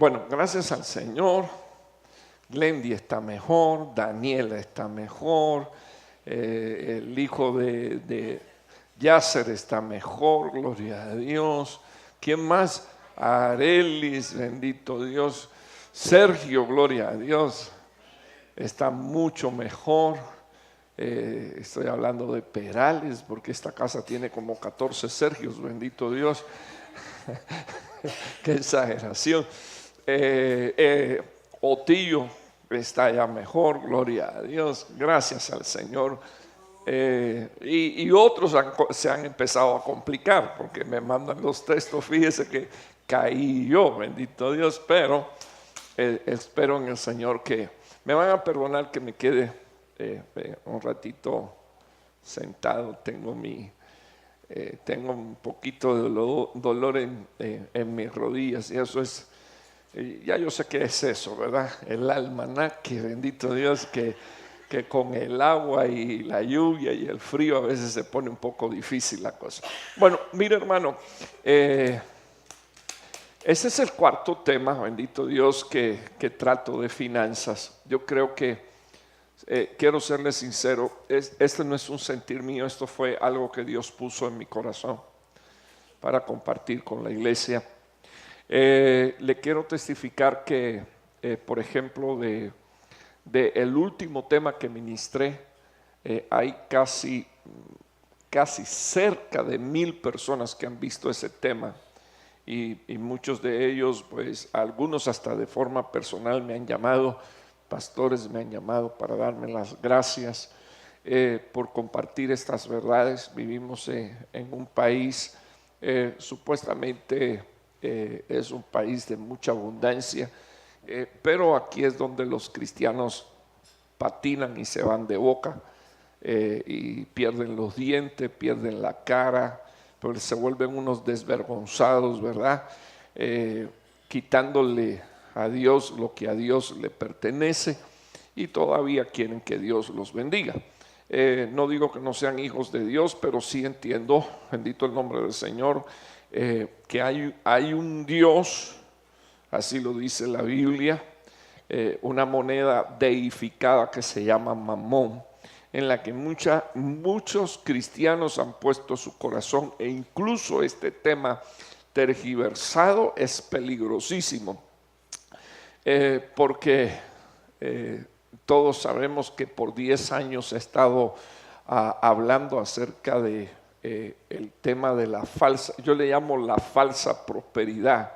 Bueno, gracias al Señor, Glendy está mejor, Daniela está mejor, el hijo de Yasser está mejor, gloria a Dios. ¿Quién más? Arelis, bendito Dios. Sergio, gloria a Dios, está mucho mejor. Estoy hablando de Perales, porque esta casa tiene como 14 Sergios, bendito Dios. Qué exageración. Otillo está ya mejor, gloria a Dios, gracias al Señor. Y otros se han empezado a complicar porque me mandan los textos. Fíjese que caí yo, bendito Dios, pero espero en el Señor que me van a perdonar que me quede un ratito sentado. Tengo un poquito de dolor en mis rodillas, y eso es, ya yo sé qué es eso, ¿verdad? El almanaque, bendito Dios, que con el agua y la lluvia y el frío a veces se pone un poco difícil la cosa. Bueno, mire, hermano, ese es el cuarto tema, bendito Dios, que trato de finanzas. Yo creo que quiero serle sincero, este no es un sentir mío, esto fue algo que Dios puso en mi corazón para compartir con la iglesia. Le quiero testificar que, por ejemplo, de el último tema que ministré, hay casi cerca de 1000 personas que han visto ese tema, y muchos de ellos, pues algunos hasta de forma personal me han llamado. Pastores me han llamado para darme las gracias por compartir estas verdades. Vivimos en un país, supuestamente es un país de mucha abundancia, pero aquí es donde los cristianos patinan y se van de boca, y pierden los dientes, pierden la cara, pero se vuelven unos desvergonzados, ¿verdad? Quitándole a Dios lo que a Dios le pertenece, y todavía quieren que Dios los bendiga. No digo que no sean hijos de Dios, pero sí entiendo, bendito el nombre del Señor, que hay un Dios, así lo dice la Biblia, una moneda deificada que se llama Mamón, en la que muchos cristianos han puesto su corazón, e incluso este tema tergiversado es peligrosísimo. Porque todos sabemos que por 10 años he estado hablando acerca de el tema de la falsa, yo le llamo la falsa prosperidad,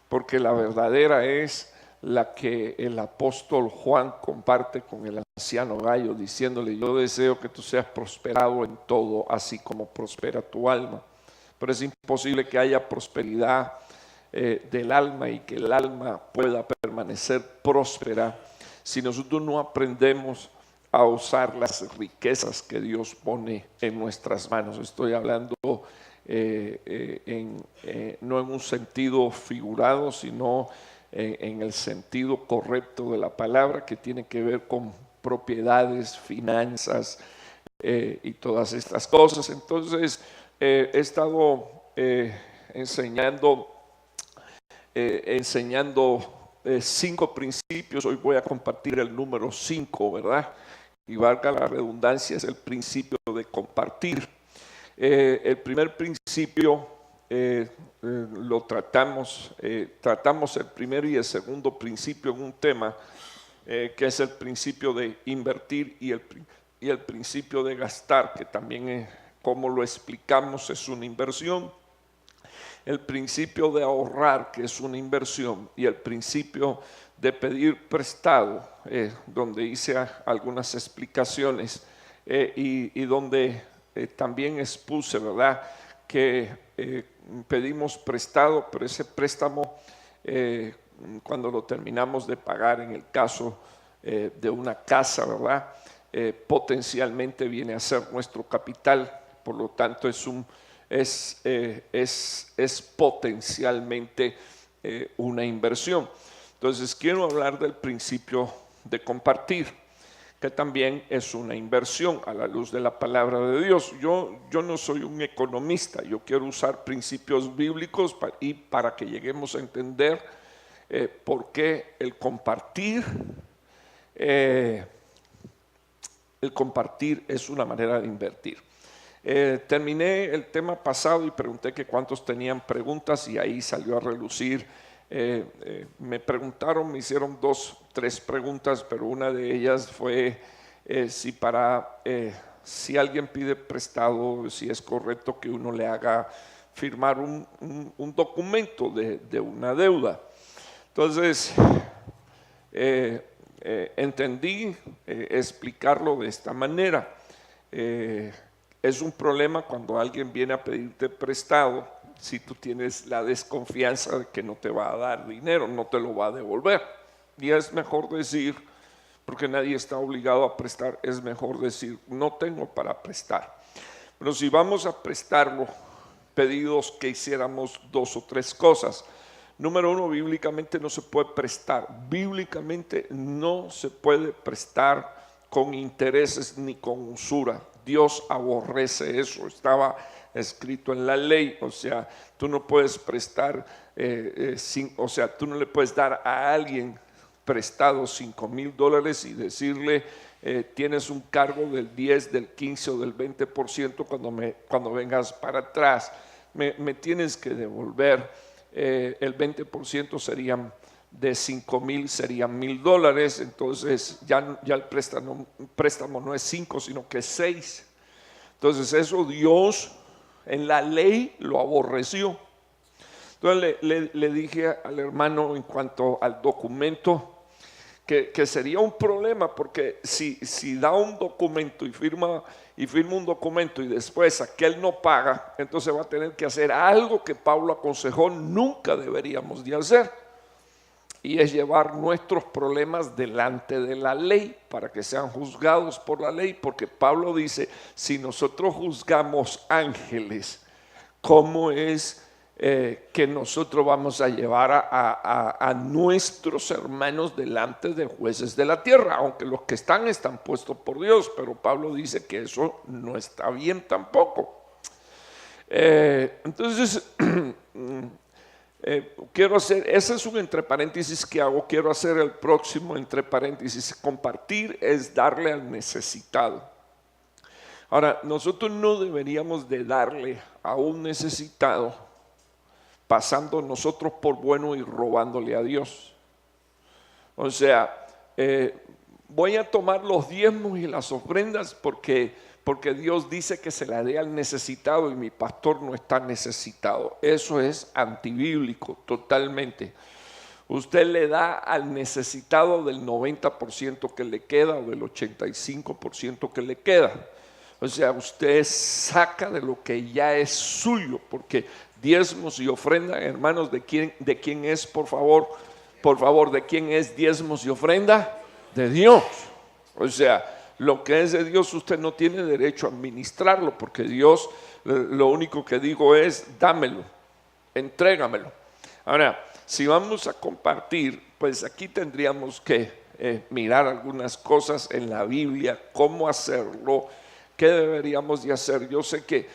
porque la verdadera es la que el apóstol Juan comparte con el anciano Gallo, diciéndole: yo deseo que tú seas prosperado en todo, así como prospera tu alma. Pero es imposible que haya prosperidad del alma y que el alma pueda permanecer próspera si nosotros no aprendemos a usar las riquezas que Dios pone en nuestras manos. Estoy hablando no en un sentido figurado, sino en el sentido correcto de la palabra, que tiene que ver con propiedades, finanzas y todas estas cosas. Entonces he estado enseñando 5 principios. Hoy voy a compartir el número 5, ¿verdad? Y valga la redundancia, es el principio de compartir. El primer principio lo tratamos el primero y el segundo principio en un tema que es el principio de invertir y el principio de gastar, que también como lo explicamos es una inversión. El principio de ahorrar, que es una inversión, y el principio de pedir prestado, donde hice algunas explicaciones y donde también expuse, ¿verdad?, que pedimos prestado, pero ese préstamo cuando lo terminamos de pagar, en el caso de una casa, ¿verdad?, potencialmente viene a ser nuestro capital. Por lo tanto es potencialmente una inversión. Entonces quiero hablar del principio de compartir, que también es una inversión a la luz de la palabra de Dios. Yo no soy un economista, yo quiero usar principios bíblicos para que lleguemos a entender porque el compartir es una manera de invertir. Terminé el tema pasado y pregunté que cuántos tenían preguntas y ahí salió a relucir. Me preguntaron, me hicieron 2, 3 preguntas, pero una de ellas fue si alguien pide prestado, si es correcto que uno le haga firmar un documento de una deuda. Entonces, entendí explicarlo de esta manera. Es un problema cuando alguien viene a pedirte prestado, si tú tienes la desconfianza de que no te va a dar dinero, no te lo va a devolver. Y es mejor decir, porque nadie está obligado a prestar, es mejor decir, no tengo para prestar. Pero si vamos a prestarlo, pedidos que hiciéramos 2 o 3 cosas. Número 1, bíblicamente no se puede prestar. Bíblicamente no se puede prestar con intereses ni con usura. Dios aborrece eso. Estaba escrito en la ley. O sea, tú no puedes prestar, tú no le puedes dar a alguien prestado $5,000 y decirle tienes un cargo del 10, del 15 o del 20% cuando vengas para atrás. Me tienes que devolver. El 20% serían de $5,000, serían $1,000. Entonces ya el préstamo no es 5 sino que es 6. Entonces eso Dios en la ley lo aborreció. Entonces le dije al hermano en cuanto al documento que sería un problema, porque si da un documento y firma un documento y después aquel no paga, entonces va a tener que hacer algo que Pablo aconsejó nunca deberíamos de hacer, y es llevar nuestros problemas delante de la ley para que sean juzgados por la ley, porque Pablo dice, si nosotros juzgamos ángeles, ¿cómo es que nosotros vamos a llevar a nuestros hermanos delante de jueces de la tierra? Aunque los que están puestos por Dios, pero Pablo dice que eso no está bien tampoco. Entonces quiero hacer, ese es un entre paréntesis que hago. Quiero hacer el próximo entre paréntesis. Compartir es darle al necesitado. Ahora, nosotros no deberíamos de darle a un necesitado pasando nosotros por bueno y robándole a Dios. O sea, voy a tomar los diezmos y las ofrendas porque Dios dice que se la dé al necesitado y mi pastor no está necesitado. Eso es antibíblico totalmente. Usted le da al necesitado del 90% que le queda o del 85% que le queda. O sea, usted saca de lo que ya es suyo, porque diezmos y ofrenda, hermanos, ¿de quién es, por favor, de quién es diezmos y ofrenda? De Dios. O sea, lo que es de Dios usted no tiene derecho a administrarlo, porque Dios lo único que digo es dámelo, entrégamelo. Ahora, si vamos a compartir, pues aquí tendríamos que mirar algunas cosas en la Biblia, cómo hacerlo, qué deberíamos de hacer. Yo sé que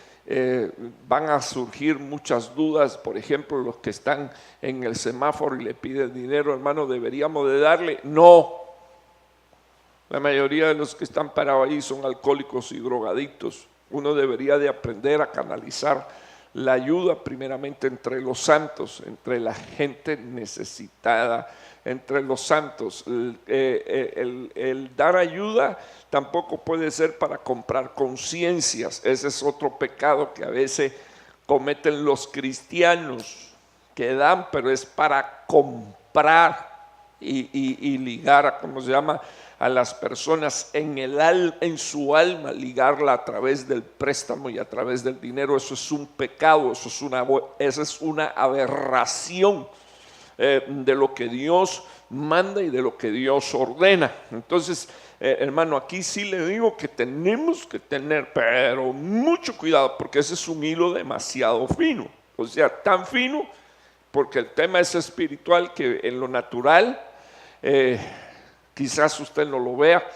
van a surgir muchas dudas. Por ejemplo, los que están en el semáforo y le piden dinero, hermano, ¿deberíamos de darle? No. La mayoría de los que están parados ahí son alcohólicos y drogadictos. Uno debería de aprender a canalizar la ayuda primeramente entre los santos, entre la gente necesitada, entre los santos. El dar ayuda tampoco puede ser para comprar conciencias. Ese es otro pecado que a veces cometen los cristianos, que dan, pero es para comprar y ligar a, ¿cómo se llama?, a las personas en su alma, ligarla a través del préstamo y a través del dinero. Eso es un pecado, esa es una aberración de lo que Dios manda y de lo que Dios ordena. Entonces, hermano, aquí sí le digo que tenemos que tener, pero mucho cuidado, porque ese es un hilo demasiado fino. O sea, tan fino, porque el tema es espiritual, que en lo natural quizás usted no lo vea,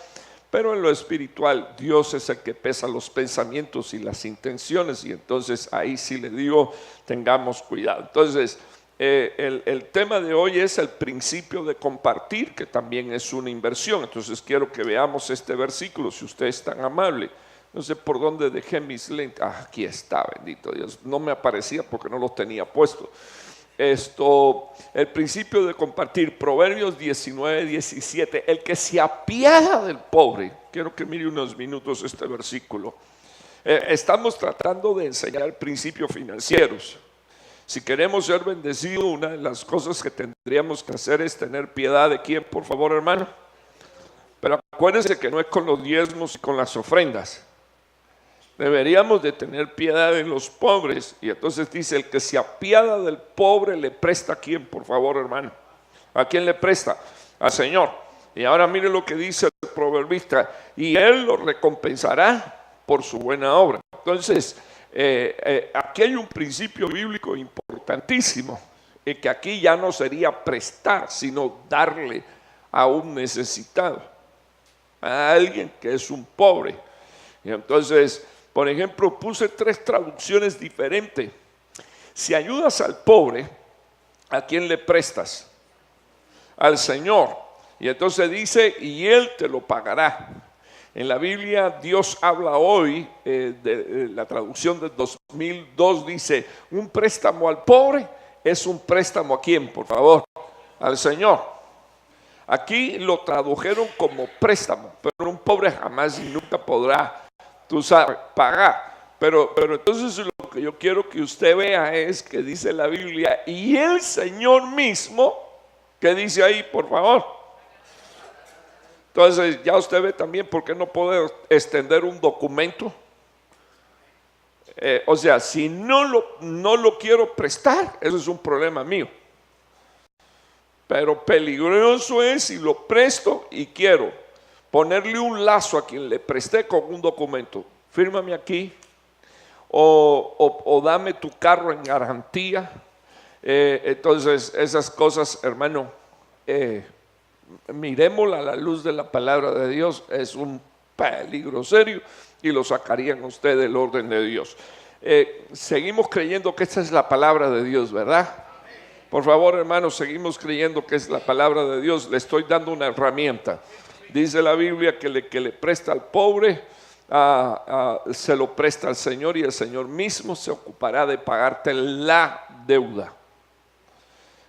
pero en lo espiritual Dios es el que pesa los pensamientos y las intenciones, y entonces ahí sí le digo, tengamos cuidado. Entonces, el tema de hoy es el principio de compartir, que también es una inversión. Entonces quiero que veamos este versículo, si usted es tan amable. No sé por dónde dejé mis lentes. Aquí está, bendito Dios. No me aparecía porque no los tenía puestos. El principio de compartir, Proverbios 19:17. El que se apiada del pobre. Quiero que mire unos minutos este versículo. Estamos tratando de enseñar principios financieros. Si queremos ser bendecidos, una de las cosas que tendríamos que hacer es tener piedad de quién, por favor, hermano. Pero acuérdense que no es con los diezmos y con las ofrendas. Deberíamos de tener piedad de los pobres. Y entonces dice, el que se apiada del pobre le presta a quién, por favor, hermano. ¿A quién le presta? Al Señor. Y ahora mire lo que dice el proverbista, y Él lo recompensará por su buena obra. Entonces, aquí hay un principio bíblico importantísimo, que aquí ya no sería prestar, sino darle a un necesitado, a alguien que es un pobre. Y entonces, por ejemplo, puse 3 traducciones diferentes. Si ayudas al pobre, ¿a quién le prestas? Al Señor. Y entonces dice, y Él te lo pagará. En la Biblia Dios habla hoy, la traducción del 2002 dice, un préstamo al pobre es un préstamo ¿a quién, por favor? Al Señor. Aquí lo tradujeron como préstamo, pero un pobre jamás y nunca podrá, tú sabes, pagar. Pero entonces lo que yo quiero que usted vea es que dice la Biblia, y el Señor mismo, ¿qué dice ahí, por favor? Entonces ya usted ve también por qué no puede extender un documento. O sea, si no lo quiero prestar, eso es un problema mío. Pero peligroso es si lo presto y quiero ponerle un lazo a quien le presté con un documento. Fírmame aquí o dame tu carro en garantía. Entonces esas cosas, hermano, mirémosla a la luz de la palabra de Dios, es un peligro serio y lo sacarían usted del orden de Dios. Seguimos creyendo que esta es la palabra de Dios, ¿verdad? Por favor, hermanos, seguimos creyendo que es la palabra de Dios. Le estoy dando una herramienta. Dice la Biblia que le presta al pobre, se lo presta al Señor, y el Señor mismo se ocupará de pagarte la deuda.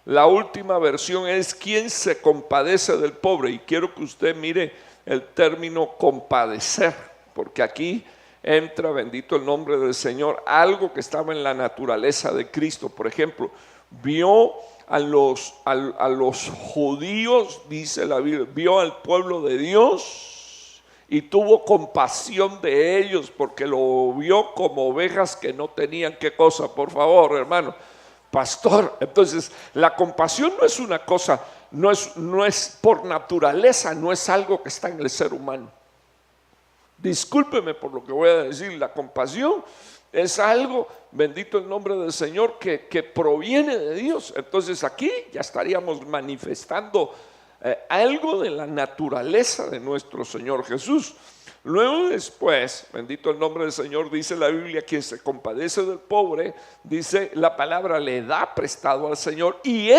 La última versión es quien se compadece del pobre, y quiero que usted mire el término compadecer, porque aquí entra, bendito el nombre del Señor, algo que estaba en la naturaleza de Cristo. Por ejemplo, vio a los judíos, dice la Biblia, vio al pueblo de Dios y tuvo compasión de ellos, porque lo vio como ovejas que no tenían qué cosa, por favor, hermano. Pastor, entonces la compasión no es una cosa, no es por naturaleza, no es algo que está en el ser humano. Discúlpeme por lo que voy a decir, la compasión es algo, bendito el nombre del Señor, que proviene de Dios. Entonces aquí ya estaríamos manifestando algo de la naturaleza de nuestro Señor Jesús. Luego después, bendito el nombre del Señor, dice la Biblia, quien se compadece del pobre, dice la palabra, le da prestado al Señor, y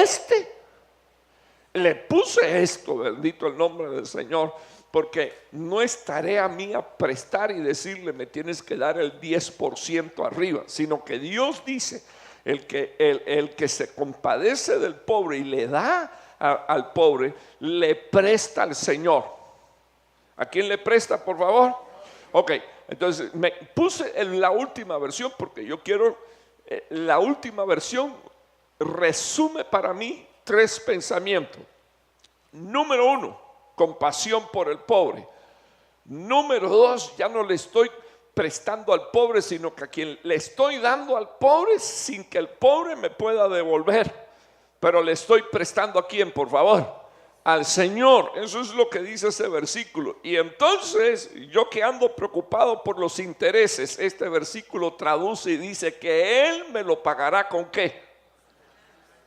le puse esto, bendito el nombre del Señor, porque no es tarea mía prestar y decirle me tienes que dar el 10% arriba, sino que Dios dice, el que se compadece del pobre y le da al pobre, le presta al Señor. ¿A quién le presta, por favor? Ok, entonces me puse en la última versión porque yo quiero, la última versión resume para mí 3 pensamientos. Número 1, compasión por el pobre. Número 2, ya no le estoy prestando al pobre, sino que a quien le estoy dando al pobre sin que el pobre me pueda devolver, pero le estoy prestando a quién, por favor, al Señor. Eso es lo que dice ese versículo. Y entonces yo que ando preocupado por los intereses, este versículo traduce y dice que Él me lo pagará ¿con qué?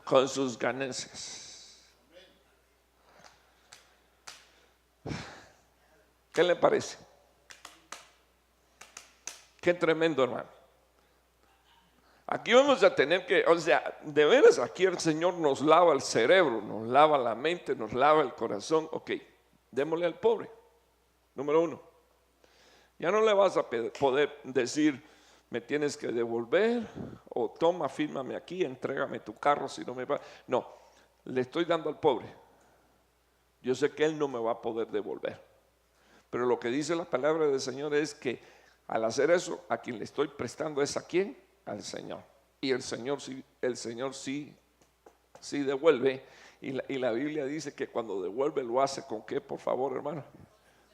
Con sus ganancias. ¿Qué le parece? Qué tremendo, hermano. Aquí vamos a tener que, o sea, de veras aquí el Señor nos lava el cerebro, nos lava la mente, nos lava el corazón. Ok, démosle al pobre. Número uno, ya no le vas a poder decir, me tienes que devolver, o toma, fírmame aquí, entrégame tu carro si no me va. No, le estoy dando al pobre. Yo sé que él no me va a poder devolver. Pero lo que dice la palabra del Señor es que al hacer eso, a quien le estoy prestando es a quién, al Señor. Y el Señor sí devuelve. Y la Biblia dice que cuando devuelve lo hace con qué, por favor, hermano,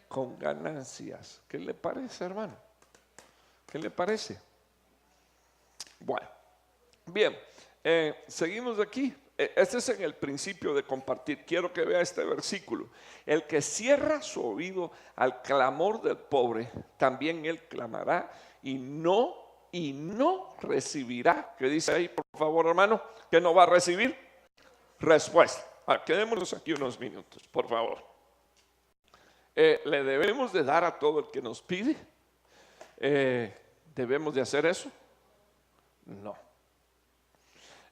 con ganancias. ¿Qué le parece, hermano? ¿Qué le parece? Bueno, bien, seguimos aquí. Este es en el principio de compartir. Quiero que vea este versículo. El que cierra su oído al clamor del pobre, también él clamará y no recibirá. ¿Qué dice ahí, por favor, hermano? ¿Que no va a recibir? Respuesta. Quedémonos aquí unos minutos, por favor. ¿Le debemos de dar a todo el que nos pide? ¿Debemos de hacer eso? No.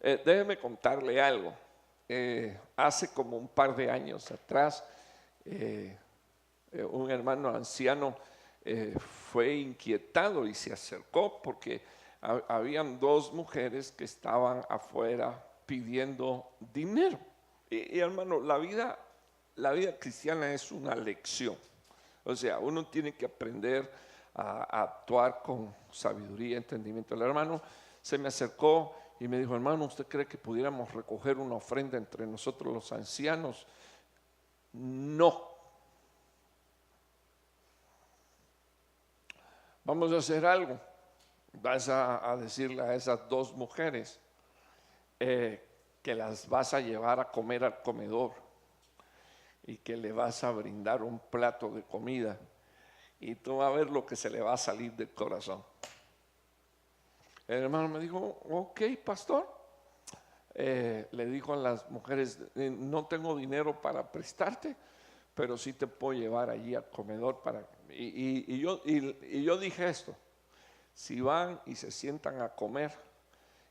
Déjeme contarle algo. Hace como un par de años atrás, un hermano anciano fue inquietado y se acercó porque habían dos mujeres que estaban afuera pidiendo dinero. Y hermano, la vida cristiana es una lección. O sea, uno tiene que aprender a actuar con sabiduría, entendimiento. El hermano se me acercó y me dijo, hermano, ¿usted cree que pudiéramos recoger una ofrenda entre nosotros los ancianos? No. Vamos a hacer algo. Vas a decirle a esas dos mujeres que las vas a llevar a comer al comedor y que le vas a brindar un plato de comida y tú vas a ver lo que se le va a salir del corazón. El hermano me dijo, ok, pastor. Le dijo a las mujeres, no tengo dinero para prestarte, pero sí te puedo llevar allí al comedor y yo dije esto: si van y se sientan a comer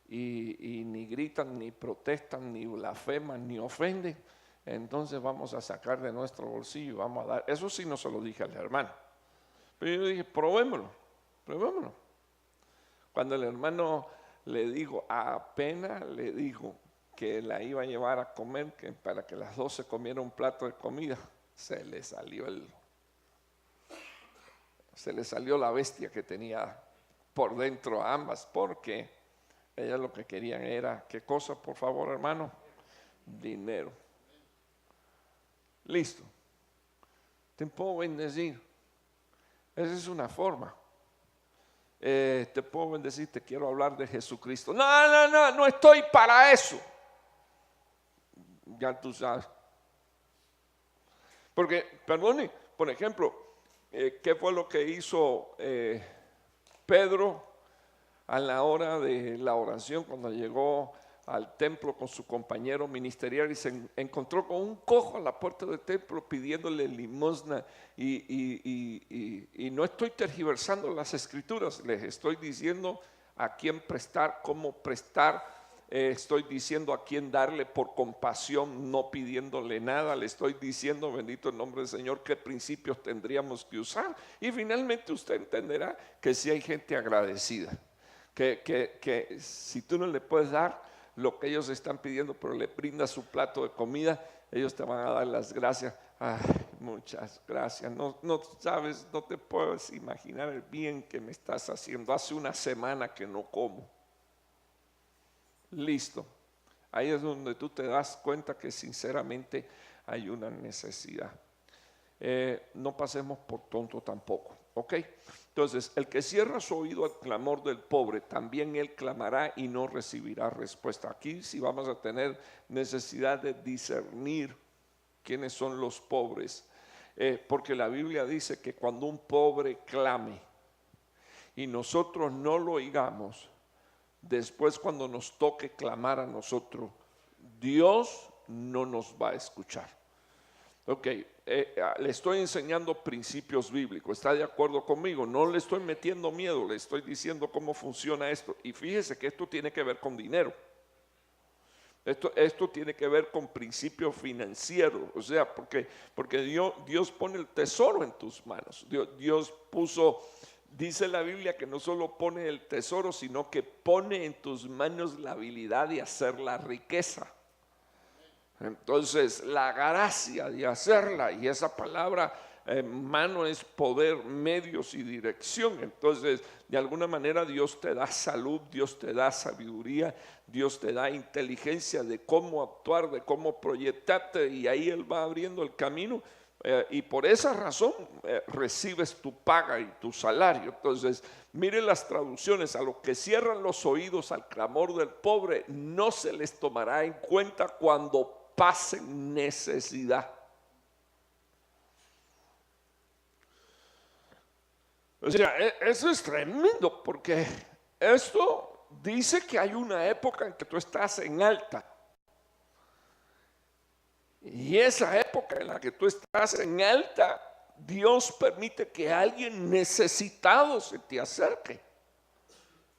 y ni gritan, ni protestan, ni blasfeman, ni ofenden, entonces vamos a sacar de nuestro bolsillo y vamos a dar. Eso sí no se lo dije al hermano, pero yo dije, probémoslo. Cuando el hermano le dijo, apenas le dijo que la iba a llevar a comer, que para que las dos se comieran un plato de comida, se le salió la bestia que tenía por dentro a ambas, porque ellas lo que querían era, ¿qué cosa, por favor, hermano? Dinero. Listo. Te puedo bendecir. Esa es una forma. Te puedo bendecir, te quiero hablar de Jesucristo. No estoy para eso. Ya tú sabes. Porque, perdone, por ejemplo, ¿qué fue lo que hizo Pedro a la hora de la oración cuando llegó al templo con su compañero ministerial y se encontró con un cojo a la puerta del templo pidiéndole limosna? Y no estoy tergiversando las escrituras, les estoy diciendo a quién prestar, cómo prestar. Estoy diciendo a quién darle por compasión, no pidiéndole nada. Le estoy diciendo, bendito el nombre del Señor, qué principios tendríamos que usar. Y finalmente usted entenderá que si hay gente agradecida, que si tú no le puedes dar lo que ellos están pidiendo, pero le brindas su plato de comida, ellos te van a dar las gracias. Ay, muchas gracias. No sabes, no te puedes imaginar el bien que me estás haciendo. Hace una semana que no como. Listo. Ahí es donde tú te das cuenta que sinceramente hay una necesidad. No pasemos por tonto tampoco, ¿ok? Entonces, el que cierra su oído al clamor del pobre, también él clamará y no recibirá respuesta. Aquí sí vamos a tener necesidad de discernir quiénes son los pobres, porque la Biblia dice que cuando un pobre clame y nosotros no lo oigamos, después cuando nos toque clamar a nosotros, Dios no nos va a escuchar. Ok, le estoy enseñando principios bíblicos, ¿está de acuerdo conmigo? No le estoy metiendo miedo, le estoy diciendo cómo funciona esto. Y fíjese que esto tiene que ver con dinero. Esto tiene que ver con principios financieros, o sea, porque Dios pone el tesoro en tus manos. Dios puso, dice la Biblia que no solo pone el tesoro, sino que pone en tus manos la habilidad de hacer la riqueza. Entonces, la gracia de hacerla, y esa palabra mano es poder, medios y dirección. Entonces, de alguna manera Dios te da salud, Dios te da sabiduría, Dios te da inteligencia de cómo actuar, de cómo proyectarte, y ahí Él va abriendo el camino. Y por esa razón recibes tu paga y tu salario. Entonces, mire las traducciones: a los que cierran los oídos al clamor del pobre, no se les tomará en cuenta cuando pasen necesidad. O sea, eso es tremendo, porque esto dice que hay una época en que tú estás en alta. Y esa época en la que tú estás en alta, Dios permite que alguien necesitado se te acerque.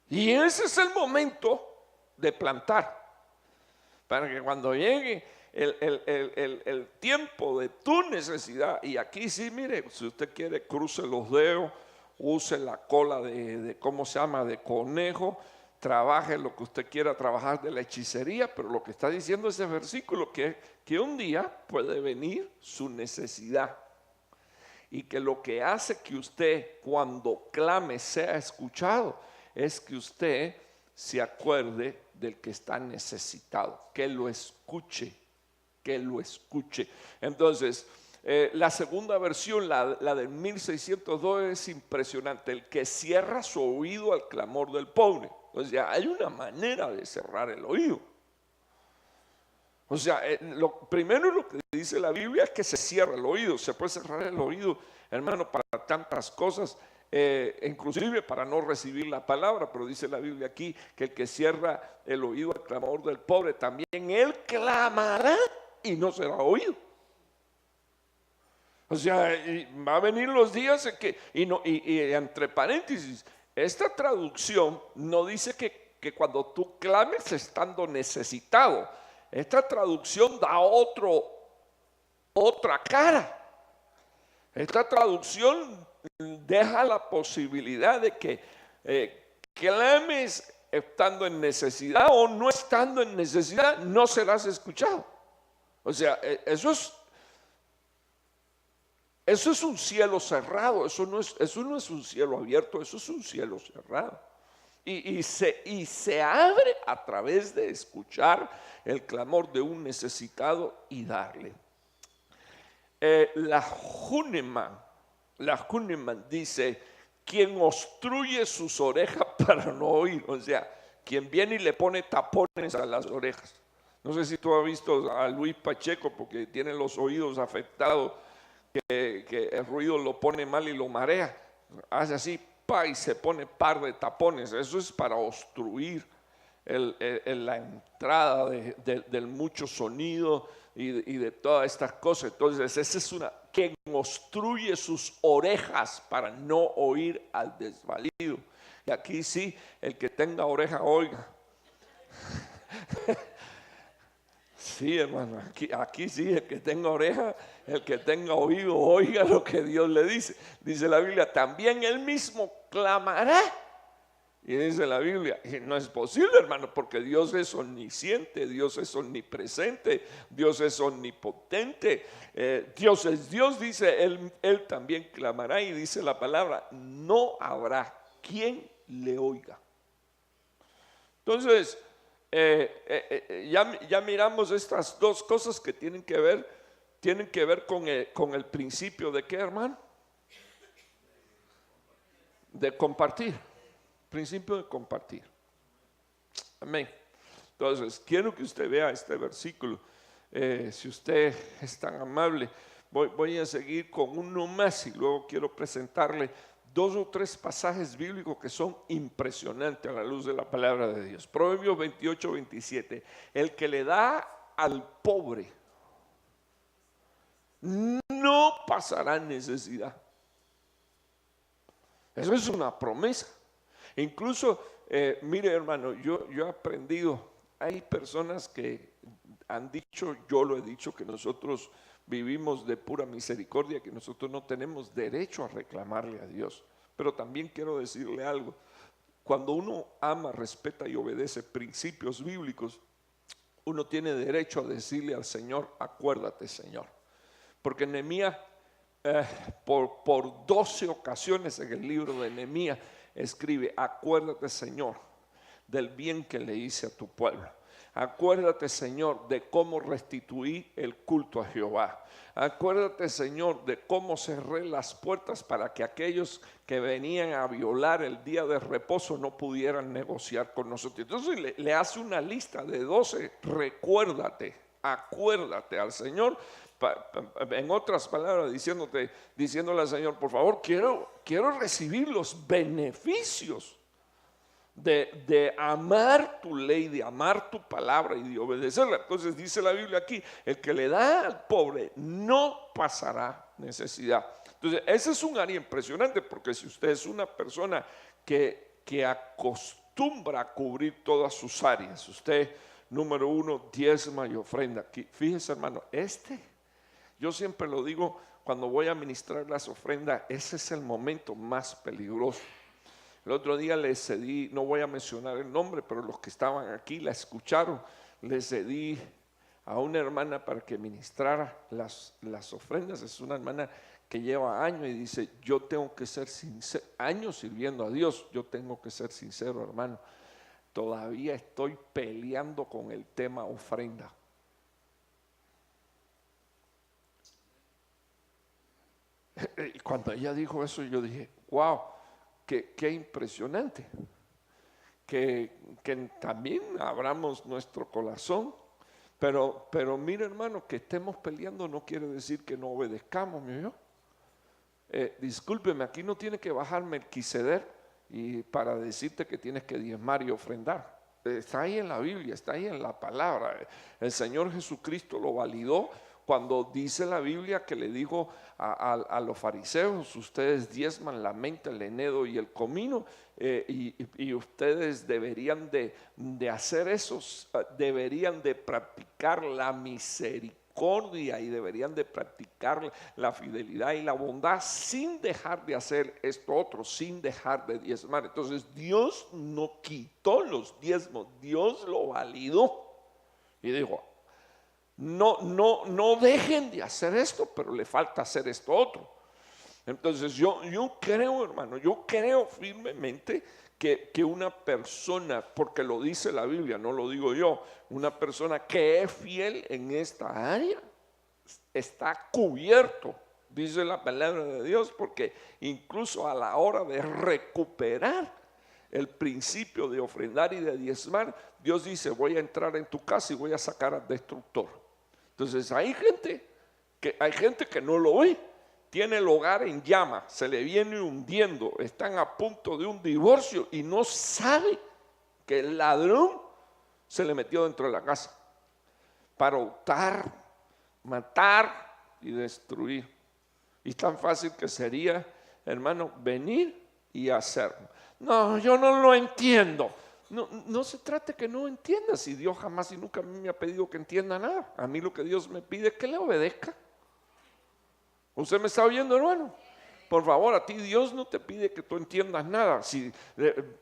Y ese es el momento de plantar, para que cuando llegue el tiempo de tu necesidad, y aquí sí, mire, si usted quiere, cruce los dedos, use la cola de ¿cómo se llama?, de conejo, trabaje lo que usted quiera trabajar de la hechicería, pero lo que está diciendo ese versículo, que un día puede venir su necesidad, y que lo que hace que usted cuando clame sea escuchado es que usted se acuerde del que está necesitado, que lo escuche, que lo escuche. Entonces, la segunda versión, la del 1602, es impresionante: el que cierra su oído al clamor del pobre. O sea, hay una manera de cerrar el oído. O sea, primero lo que dice la Biblia es que se cierra el oído. Se puede cerrar el oído, hermano, para tantas cosas, inclusive para no recibir la palabra. Pero dice la Biblia aquí que el que cierra el oído al clamor del pobre, también él clamará y no será oído. O sea, va a venir los días en que, y entre paréntesis, esta traducción no dice que cuando tú clames estando necesitado. Esta traducción da otra cara. Esta traducción deja la posibilidad de que clames estando en necesidad o no estando en necesidad, no serás escuchado. O sea, eso es un cielo cerrado, eso no es un cielo abierto, eso es un cielo cerrado. Y se abre a través de escuchar el clamor de un necesitado y darle. La Hahnemann dice: quien obstruye sus orejas para no oír. O sea, quien viene y le pone tapones a las orejas. No sé si tú has visto a Luis Pacheco, porque tiene los oídos afectados, que el ruido lo pone mal y lo marea. Hace así, y se pone par de tapones. Eso es para obstruir la entrada del mucho sonido y de todas estas cosas. Entonces, esa es quien obstruye sus orejas para no oír al desvalido. Y aquí sí, el que tenga oreja, oiga. Sí, hermano, aquí sí, el que tenga oreja, el que tenga oído, oiga lo que Dios le dice. Dice la Biblia: también él mismo clamará. Y dice la Biblia, y no es posible, hermano, porque Dios es omnisciente, Dios es omnipresente, Dios es omnipotente, Dios es Dios. Dice, él también clamará, y dice la palabra: no habrá quien le oiga. Entonces, ya miramos estas dos cosas que tienen que ver con el principio de ¿qué, hermano? De compartir. Principio de compartir. Amén. Entonces, quiero que usted vea este versículo. Si usted es tan amable, voy a seguir con uno más y luego quiero presentarle 2 o 3 pasajes bíblicos que son impresionantes a la luz de la palabra de Dios. Proverbios 28-27. El que le da al pobre no pasará necesidad. Eso es una promesa. Incluso, mire hermano, yo he aprendido, hay personas que han dicho, yo lo he dicho, que nosotros vivimos de pura misericordia, que nosotros no tenemos derecho a reclamarle a Dios. Pero también quiero decirle algo, cuando uno ama, respeta y obedece principios bíblicos, uno tiene derecho a decirle al Señor, acuérdate Señor. Porque Nehemías, por 12 ocasiones en el libro de Nehemías, escribe, acuérdate Señor del bien que le hice a tu pueblo. Acuérdate Señor de cómo restituí el culto a Jehová. Acuérdate Señor de cómo cerré las puertas para que aquellos que venían a violar el día de reposo no pudieran negociar con nosotros. Entonces le hace una lista de 12, recuérdate, acuérdate al Señor. En otras palabras, diciéndole al Señor, por favor, quiero recibir los beneficios de amar tu ley, de amar tu palabra y de obedecerla. Entonces dice la Biblia aquí, el que le da al pobre no pasará necesidad. Entonces ese es un área impresionante, porque si usted es una persona que acostumbra a cubrir todas sus áreas, usted, número uno, diezma y ofrenda. Aquí, fíjese hermano, yo siempre lo digo cuando voy a ministrar las ofrendas, ese es el momento más peligroso. El otro día le cedí, no voy a mencionar el nombre, pero los que estaban aquí la escucharon, le cedí a una hermana para que ministrara las ofrendas. Es una hermana que lleva años y dice, yo tengo que ser sincero, años sirviendo a Dios, yo tengo que ser sincero hermano, todavía estoy peleando con el tema ofrenda. Y cuando ella dijo eso, yo dije, wow, qué impresionante. Que también abramos nuestro corazón. Pero mire hermano, que estemos peleando no quiere decir que no obedezcamos, ¿me oyó? Discúlpeme, aquí no tiene que bajar Melquisedec y para decirte que tienes que diezmar y ofrendar. Está ahí en la Biblia, está ahí en la palabra. El Señor Jesucristo lo validó cuando dice la Biblia que le dijo a los fariseos, ustedes diezman la menta, el enhedo y el comino, y ustedes deberían de hacer eso, deberían de practicar la misericordia y deberían de practicar la fidelidad y la bondad sin dejar de hacer esto otro, sin dejar de diezmar. Entonces Dios no quitó los diezmos, Dios lo validó y dijo, no dejen de hacer esto, pero le falta hacer esto otro. Entonces yo creo, hermano, yo creo firmemente que una persona, porque lo dice la Biblia, no lo digo yo, una persona que es fiel en esta área está cubierto, dice la palabra de Dios, porque incluso a la hora de recuperar el principio de ofrendar y de diezmar, Dios dice, voy a entrar en tu casa y voy a sacar al destructor. Entonces hay gente que no lo ve, tiene el hogar en llama, se le viene hundiendo, están a punto de un divorcio y no sabe que el ladrón se le metió dentro de la casa para hurtar, matar y destruir. Y tan fácil que sería, hermano, venir y hacerlo. No, yo no lo entiendo. No se trate que no entienda, si Dios jamás y nunca a mí me ha pedido que entienda nada. A mí lo que Dios me pide es que le obedezca. ¿Usted me está oyendo, hermano? Por favor, a ti Dios no te pide que tú entiendas nada. Si,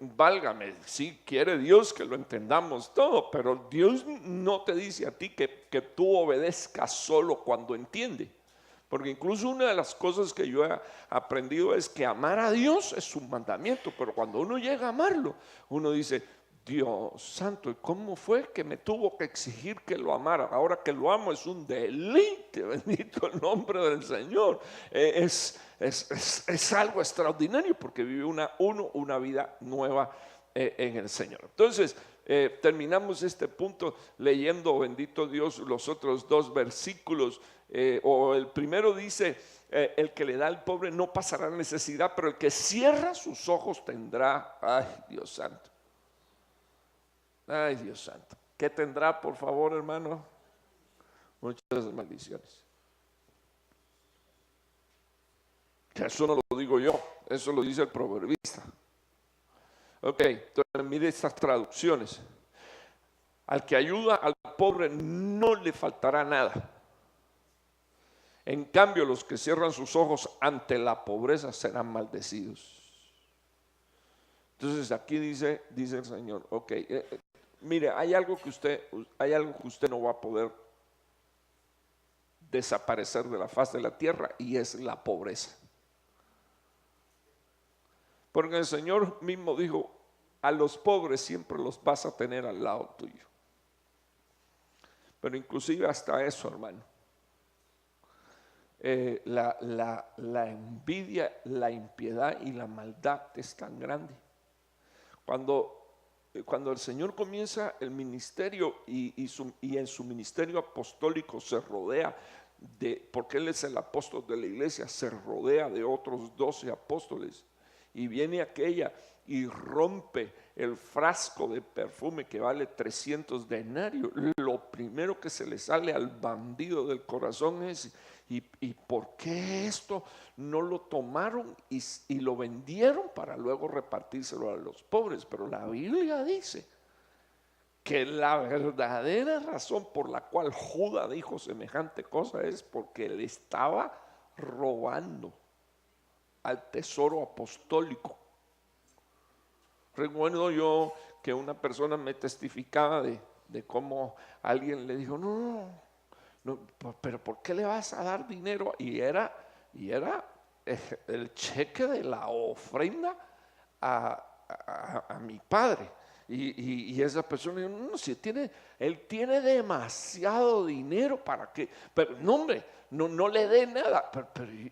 válgame, sí quiere Dios que lo entendamos todo, pero Dios no te dice a ti que tú obedezcas solo cuando entiende. Porque incluso una de las cosas que yo he aprendido es que amar a Dios es un mandamiento, pero cuando uno llega a amarlo, uno dice, Dios santo, ¿y cómo fue que me tuvo que exigir que lo amara? Ahora que lo amo es un deleite, bendito el nombre del Señor. Es algo extraordinario porque vive una vida nueva en el Señor. Entonces, terminamos este punto leyendo, bendito Dios, los otros dos versículos. O el primero dice, el que le da al pobre no pasará necesidad, pero el que cierra sus ojos tendrá, ay Dios santo, ay Dios santo, ¿qué tendrá por favor hermano? Muchas maldiciones. Que eso no lo digo yo, eso lo dice el proverbista. Ok, entonces mire estas traducciones. Al que ayuda al pobre no le faltará nada. En cambio, los que cierran sus ojos ante la pobreza serán maldecidos. Entonces aquí dice el Señor, ok, mire, hay algo que usted no va a poder desaparecer de la faz de la tierra, y es la pobreza. Porque el Señor mismo dijo, a los pobres siempre los vas a tener al lado tuyo. Pero inclusive hasta eso, hermano, la envidia, la impiedad y la maldad es tan grande. Cuando el Señor comienza el ministerio y en su ministerio apostólico se rodea porque Él es el apóstol de la iglesia, se rodea de otros 12 apóstoles, y viene aquella y rompe el frasco de perfume que vale 300 denarios. Lo primero que se le sale al bandido del corazón es: ¿y por qué esto no lo tomaron y lo vendieron para luego repartírselo a los pobres? Pero la Biblia dice que la verdadera razón por la cual Judas dijo semejante cosa es porque le estaba robando al tesoro apostólico. Recuerdo yo que una persona me testificaba de cómo alguien le dijo: no, pero ¿por qué le vas a dar dinero? Y era el cheque de la ofrenda a mi padre. Y esa persona dijo: no, si él tiene demasiado dinero para que, pero no, hombre, no le dé nada.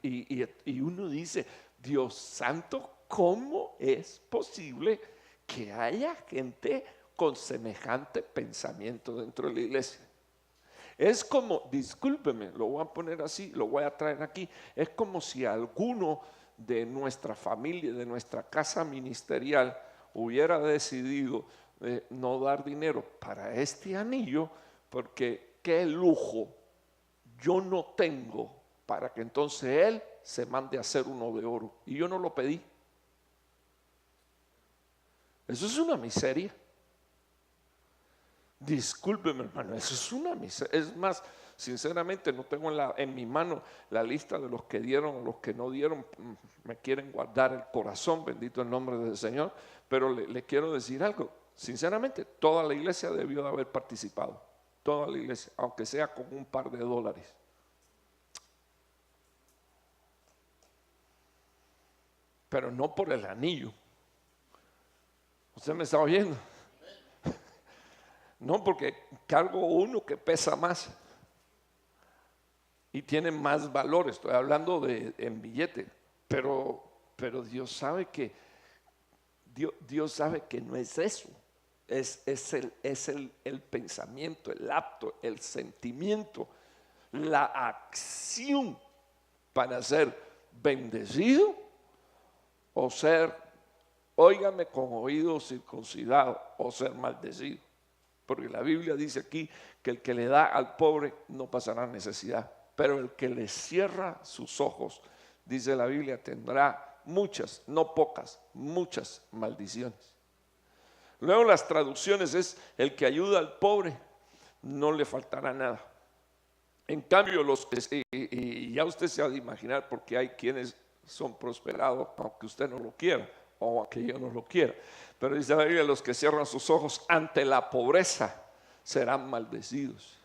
Y uno dice: Dios santo, ¿cómo es posible que haya gente con semejante pensamiento dentro de la iglesia? Es como, discúlpeme, lo voy a poner así, lo voy a traer aquí, es como si alguno de nuestra familia, de nuestra casa ministerial, hubiera decidido no dar dinero para este anillo, porque qué lujo yo no tengo para que entonces él se mande a hacer uno de oro, y yo no lo pedí. Eso es una miseria. Discúlpeme, hermano, eso es una miseria. Es más, sinceramente no tengo en mi mano la lista de los que dieron o los que no dieron. Me quieren guardar el corazón, bendito el nombre del Señor. Pero le quiero decir algo, sinceramente, toda la iglesia debió de haber participado. Toda la iglesia, aunque sea con un par de dólares. Pero no por el anillo. ¿Usted me está oyendo? No, porque cargo uno que pesa más y tiene más valor. Estoy hablando en billete, pero Dios sabe que Dios sabe que no es eso. Es el pensamiento, el acto, el sentimiento, la acción para ser bendecido o ser, óigame, con oído circuncidado, o ser maldecido. Porque la Biblia dice aquí que el que le da al pobre no pasará necesidad, pero el que le cierra sus ojos, dice la Biblia, tendrá muchas, no pocas, muchas maldiciones. Luego las traducciones es: el que ayuda al pobre no le faltará nada. En cambio, y ya usted se ha de imaginar, porque hay quienes son prosperados aunque usted no lo quiera o aunque yo no lo quiera. Pero dice la Biblia: los que cierran sus ojos ante la pobreza serán maldecidos.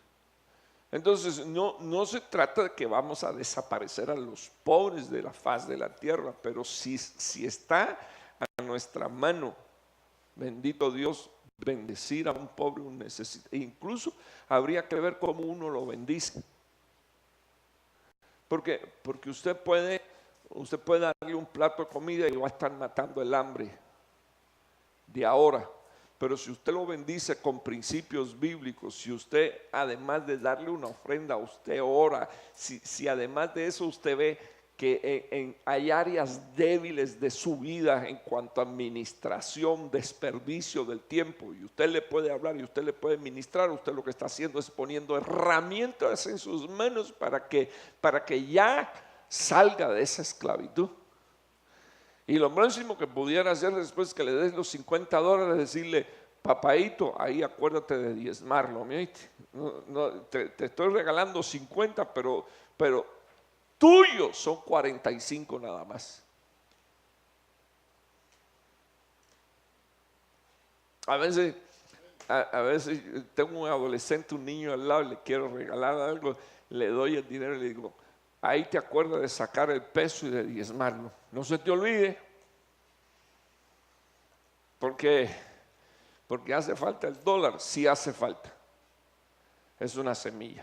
Entonces no se trata de que vamos a desaparecer a los pobres de la faz de la tierra, pero si está a nuestra mano, bendito Dios, bendecir a un pobre, un necesitado. E incluso habría que ver cómo uno lo bendice. Porque usted puede darle un plato de comida y va a estar matando el hambre de ahora. Pero si usted lo bendice con principios bíblicos, si usted, además de darle una ofrenda, usted ora, si además de eso usted ve que hay áreas débiles de su vida en cuanto a administración, desperdicio del tiempo, y usted le puede hablar y usted le puede ministrar, usted lo que está haciendo es poniendo herramientas en sus manos para que ya salga de esa esclavitud. Y lo máximo que pudiera hacer después que le des los $50, decirle: papaito, ahí acuérdate de diezmarlo, te estoy regalando 50, pero tuyos son 45 nada más. A veces tengo un adolescente, un niño al lado, y le quiero regalar algo, le doy el dinero y le digo: ahí te acuerdas de sacar el peso y de diezmarlo. No se te olvide, porque hace falta el dólar. Sí hace falta. Es una semilla.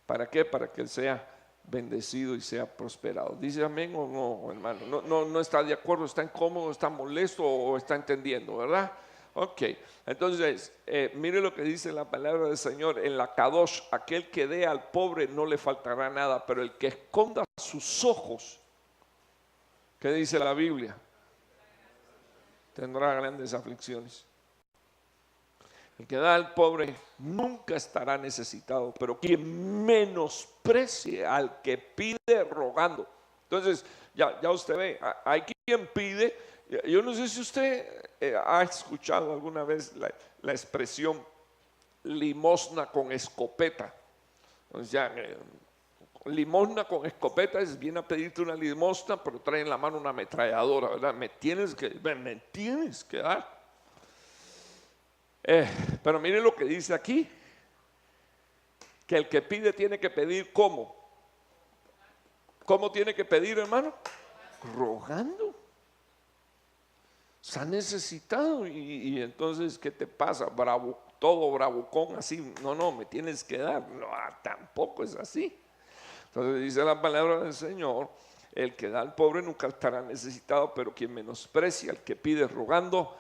¿Para qué? Para que él sea bendecido y sea prosperado. ¿Dice amén o no, hermano? No está de acuerdo, está incómodo, está molesto o está entendiendo, ¿verdad? Ok, entonces mire lo que dice la palabra del Señor en la Kadosh: aquel que dé al pobre no le faltará nada, pero el que esconda sus ojos, ¿qué dice la Biblia? Tendrá grandes aflicciones. El que da al pobre nunca estará necesitado, pero quien menosprecie al que pide rogando. Entonces ya usted ve, hay quien pide. Yo no sé si usted ha escuchado alguna vez la expresión limosna con escopeta. O sea, limosna con escopeta es: viene a pedirte una limosna, pero trae en la mano una ametralladora, ¿verdad? Me tienes que dar. Pero mire lo que dice aquí: que el que pide tiene que pedir ¿cómo? ¿Cómo tiene que pedir, hermano? Rogando. Se ha necesitado y entonces ¿qué te pasa? Todo bravucón así. No, me tienes que dar. No, tampoco es así. Entonces dice la palabra del Señor: el que da al pobre nunca estará necesitado, pero quien menosprecia al que pide rogando,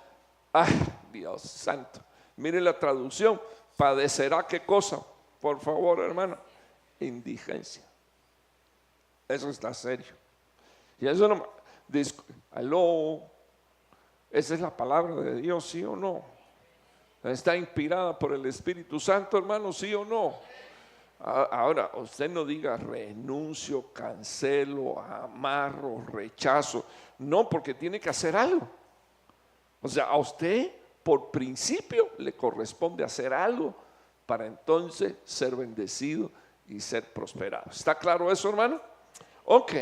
¡ay, Dios santo! Mire la traducción: padecerá ¿qué cosa? Por favor, hermano: indigencia. Eso está serio. Y eso no. Aló. Esa es la palabra de Dios, ¿sí o no? ¿Está inspirada por el Espíritu Santo, hermano? ¿Sí o no? Ahora, usted no diga renuncio, cancelo, amarro, rechazo. No, porque tiene que hacer algo. O sea, a usted por principio le corresponde hacer algo para entonces ser bendecido y ser prosperado. ¿Está claro eso, hermano? Ok.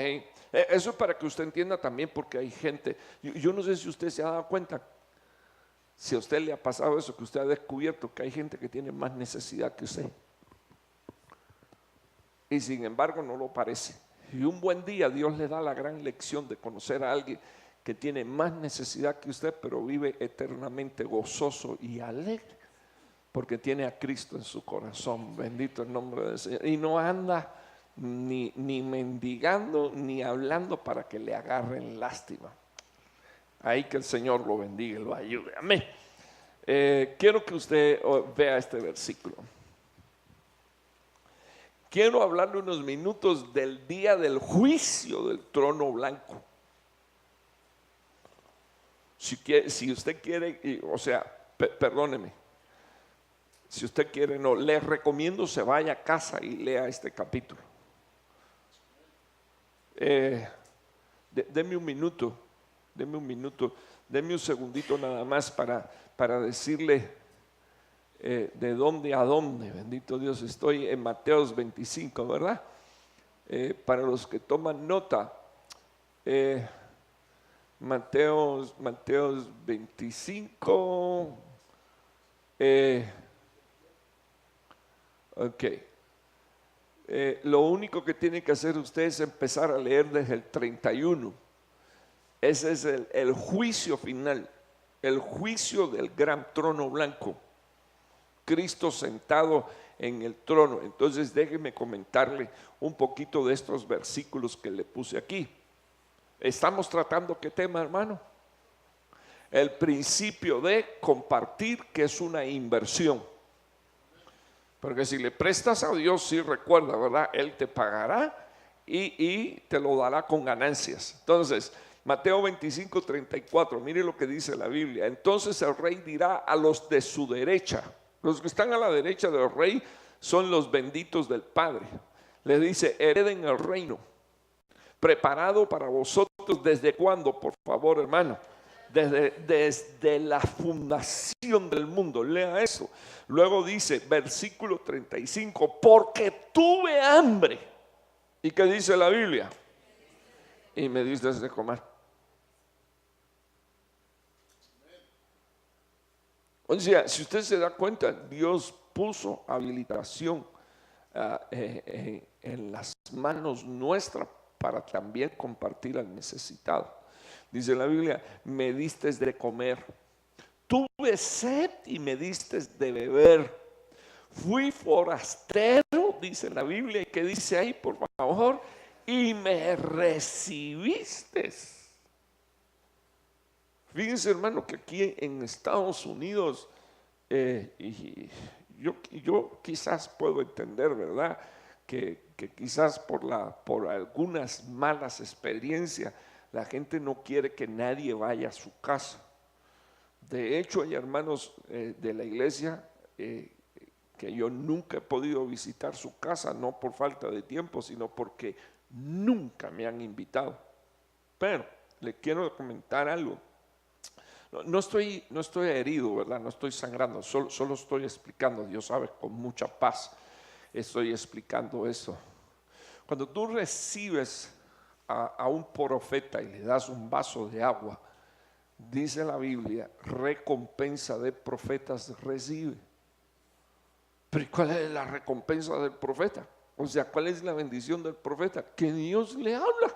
Eso es para que usted entienda también, porque hay gente, yo no sé si usted se ha dado cuenta, si a usted le ha pasado eso, que usted ha descubierto que hay gente que tiene más necesidad que usted y sin embargo no lo parece. Y un buen día Dios le da la gran lección de conocer a alguien que tiene más necesidad que usted, pero vive eternamente gozoso y alegre porque tiene a Cristo en su corazón. Bendito el nombre del Señor. Y no anda ni mendigando ni hablando para que le agarren lástima. Ahí que el Señor lo bendiga y lo ayude. Amén. Quiero que usted vea este versículo. Quiero hablarle unos minutos del día del juicio del trono blanco. Si usted quiere, o sea, perdóneme, si usted quiere, no, le recomiendo se vaya a casa y lea este capítulo. Deme un minuto, deme un segundito nada más para decirle de dónde a dónde. Bendito Dios, estoy en Mateos 25, ¿verdad? Para los que toman nota, Mateos 25, ok. Lo único que tiene que hacer usted es empezar a leer desde el 31. Ese es el juicio final, el juicio del gran trono blanco. Cristo sentado en el trono. Entonces déjeme comentarle un poquito de estos versículos que le puse aquí. Estamos tratando ¿qué tema, hermano? El principio de compartir, que es una inversión. Porque si le prestas a Dios, sí, recuerda, ¿verdad? Él te pagará y te lo dará con ganancias. Entonces, Mateo 25, 34, mire lo que dice la Biblia. Entonces el rey dirá a los de su derecha. Los que están a la derecha del rey son los benditos del Padre. Les dice: hereden el reino. preparado para vosotros. ¿Desde cuándo, por favor, hermano? Desde la fundación del mundo. Lea eso. Luego dice, versículo 35, porque tuve hambre. ¿Y qué dice la Biblia? Y me diste de comer. O sea, si usted se da cuenta, Dios puso habilitación en las manos nuestras para también compartir al necesitado. Dice la Biblia, me diste de comer. Tuve sed y me diste de beber. Fui forastero, dice la Biblia. ¿Y qué dice ahí, por favor? Y me recibiste. Fíjense, hermano, que aquí en Estados Unidos, y yo quizás puedo entender, ¿verdad? Que quizás por algunas malas experiencias, la gente no quiere que nadie vaya a su casa. De hecho, hay hermanos de la iglesia que yo nunca he podido visitar su casa, no por falta de tiempo, sino porque nunca me han invitado. Pero le quiero comentar algo. No estoy herido, ¿verdad? No estoy sangrando, solo estoy explicando. Dios sabe, con mucha paz estoy explicando eso. Cuando tú recibes a un profeta y le das un vaso de agua, dice la Biblia, recompensa de profetas recibe. Pero ¿cuál es la recompensa del profeta? O sea, ¿cuál es la bendición del profeta? Que Dios le habla.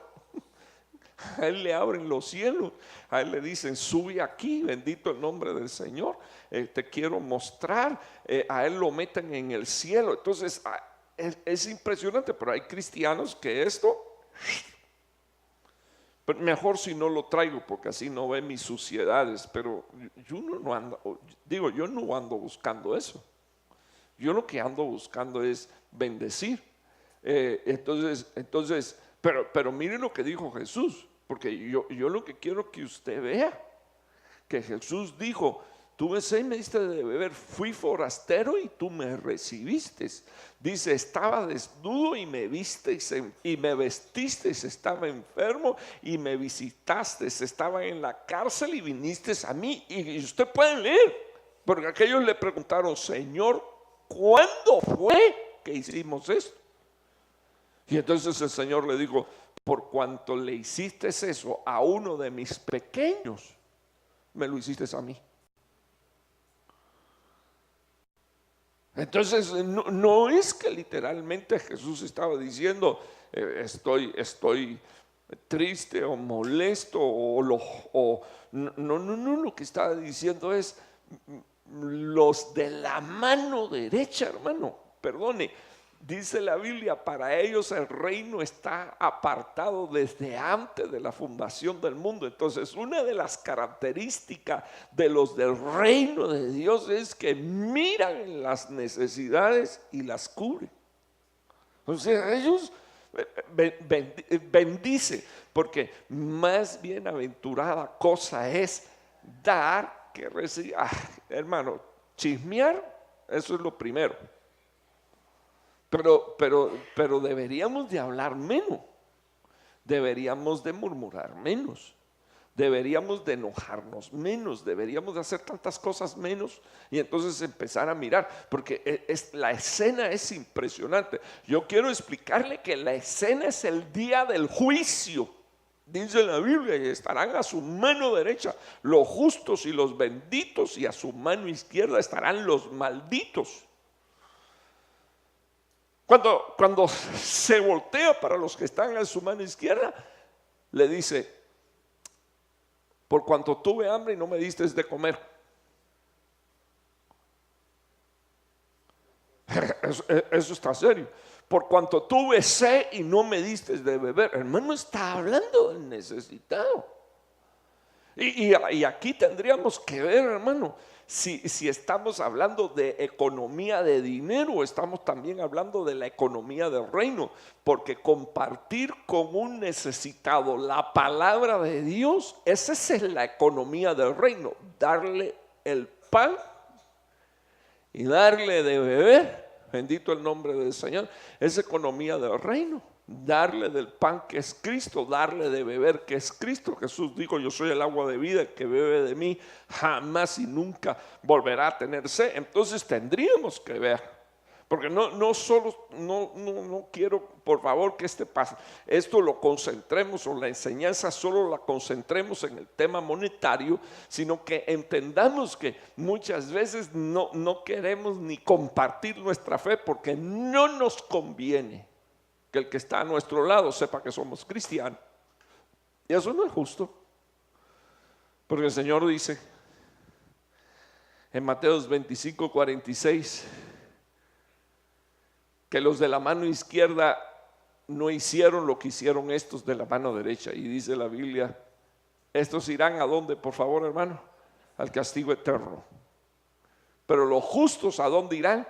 A él le abren los cielos, a él le dicen, sube aquí, bendito el nombre del Señor, te quiero mostrar, a él lo meten en el cielo. Entonces es impresionante, pero hay cristianos que esto, pero mejor si no lo traigo porque así no ve mis suciedades. Pero yo no ando buscando eso. Yo lo que ando buscando es bendecir. Entonces, pero mire lo que dijo Jesús, porque yo lo que quiero que usted vea, que Jesús dijo, tuve sed y me diste de beber, fui forastero y tú me recibiste. Dice, estaba desnudo y me visteis y me vestisteis, estaba enfermo y me visitasteis, estaba en la cárcel y vinisteis a mí. Y usted puede leer, porque aquellos le preguntaron, Señor, ¿cuándo fue que hicimos esto? Y entonces el Señor le dijo, por cuanto le hiciste eso a uno de mis pequeños, me lo hiciste a mí. Entonces no es que literalmente Jesús estaba diciendo, estoy triste o molesto no, lo que estaba diciendo es, los de la mano derecha, hermano, perdone, dice la Biblia, para ellos el reino está apartado desde antes de la fundación del mundo. Entonces, una de las características de los del reino de Dios es que miran las necesidades y las cubren. O sea, ellos bendice, porque más bienaventurada cosa es dar que recibir. Hermano, chismear, eso es lo primero. Pero deberíamos de hablar menos, deberíamos de murmurar menos, deberíamos de enojarnos menos, deberíamos de hacer tantas cosas menos y entonces empezar a mirar, porque la escena es impresionante. Yo quiero explicarle que la escena es el día del juicio. Dice la Biblia, y estarán a su mano derecha los justos y los benditos, y a su mano izquierda estarán los malditos. Cuando se voltea para los que están a su mano izquierda, le dice, por cuanto tuve hambre y no me diste de comer. Eso está serio. Por cuanto tuve sed y no me diste de beber. Hermano, está hablando del necesitado. Y aquí tendríamos que ver, hermano, si estamos hablando de economía de dinero o estamos también hablando de la economía del reino, porque compartir con un necesitado la palabra de Dios, esa es la economía del reino, darle el pan y darle de beber, bendito el nombre del Señor, es economía del reino. darle del pan que es Cristo, darle de beber que es Cristo. Jesús dijo: yo soy el agua de vida, el que bebe de mí jamás y nunca volverá a tener sed. Entonces tendríamos que ver, porque no quiero, por favor, que esto lo concentremos, o la enseñanza solo la concentremos en el tema monetario, sino que entendamos que muchas veces no queremos ni compartir nuestra fe porque no nos conviene que el que está a nuestro lado sepa que somos cristianos. Y eso no es justo, porque el Señor dice en Mateo 25:46 que los de la mano izquierda no hicieron lo que hicieron estos de la mano derecha. Y dice la Biblia: estos irán ¿a dónde, por favor, hermano? Al castigo eterno. Pero los justos, ¿a dónde irán?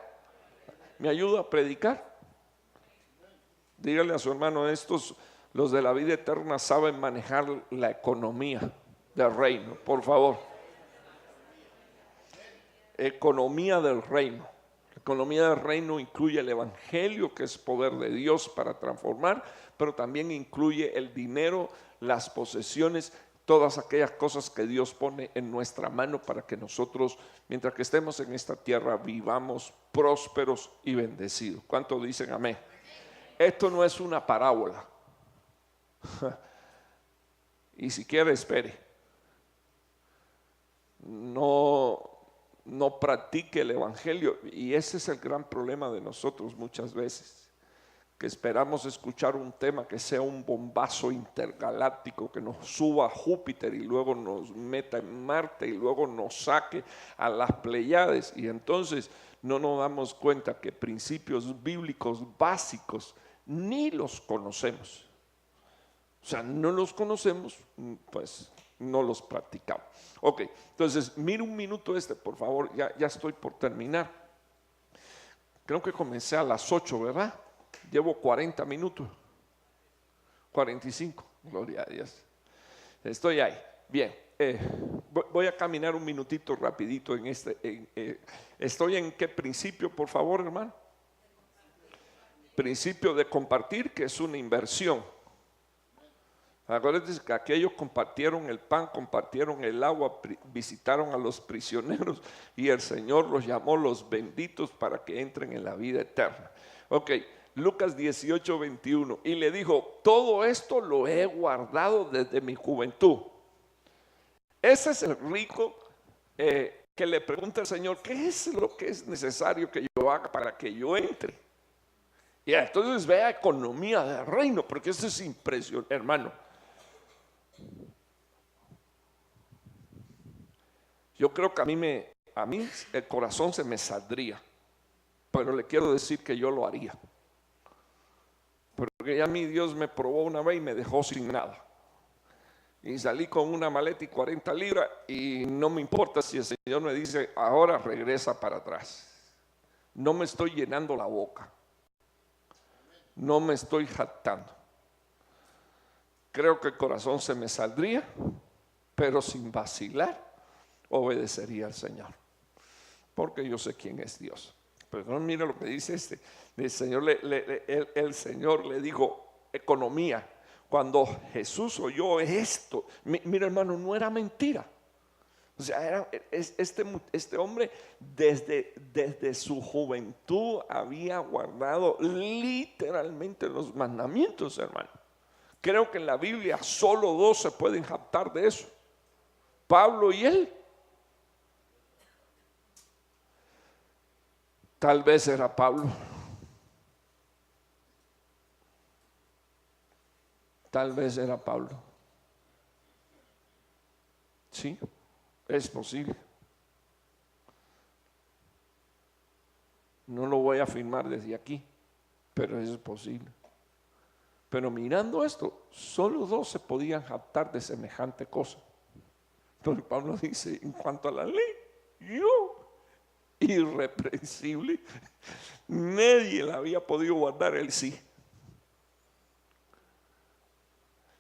¿Me ayuda a predicar? Dígale a su hermano: los de la vida eterna saben manejar la economía del reino, por favor. Economía del reino. La economía del reino incluye el evangelio, que es poder de Dios para transformar, pero también incluye el dinero, las posesiones, todas aquellas cosas que Dios pone en nuestra mano para que nosotros, mientras que estemos en esta tierra, vivamos prósperos y bendecidos. ¿Cuántos dicen amén? Esto no es una parábola. Y si quiere, espere. No practique el evangelio. Y ese es el gran problema de nosotros muchas veces, que esperamos escuchar un tema que sea un bombazo intergaláctico, que nos suba a Júpiter y luego nos meta en Marte y luego nos saque a las Pleiades, y entonces no nos damos cuenta que principios bíblicos básicos ni los conocemos. O sea, no los conocemos, pues no los practicamos. Ok, entonces mire un minuto por favor, ya estoy por terminar. Creo que comencé a las 8, ¿verdad? Llevo 40 minutos, 45, gloria a Dios. Estoy ahí, bien. Voy a caminar un minutito rapidito en ¿estoy en qué principio, por favor, hermano? Principio de compartir, que es una inversión. Acuérdense que aquellos compartieron el pan, compartieron el agua, visitaron a los prisioneros y el Señor los llamó los benditos para que entren en la vida eterna. Ok, Lucas 18:21, y le dijo: todo esto lo he guardado desde mi juventud. Ese es el rico que le pregunta al Señor: ¿qué es lo que es necesario que yo haga para que yo entre? Y entonces vea economía del reino, porque eso es impresionante, hermano. Yo creo que a mí el corazón se me saldría, pero le quiero decir que yo lo haría, porque ya a mí Dios me probó una vez y me dejó sin nada, y salí con una maleta y 40 libras, y no me importa si el Señor me dice: ahora regresa para atrás. No me estoy llenando la boca, no me estoy jactando. Creo que el corazón se me saldría, pero sin vacilar obedecería al Señor, porque yo sé quién es Dios. Pero no, mira lo que dice el Señor. El Señor le dijo economía. Cuando Jesús oyó esto, mira, hermano, no era mentira. O sea, este hombre desde su juventud había guardado literalmente los mandamientos, hermano. Creo que en la Biblia solo 2 se pueden jactar de eso: Pablo y él. Tal vez era Pablo, tal vez era Pablo. Sí, es posible. No lo voy a afirmar desde aquí, pero es posible. Pero mirando esto, solo 2 se podían jactar de semejante cosa. Entonces Pablo dice: en cuanto a la ley, yo, irreprensible, nadie la había podido guardar, él sí.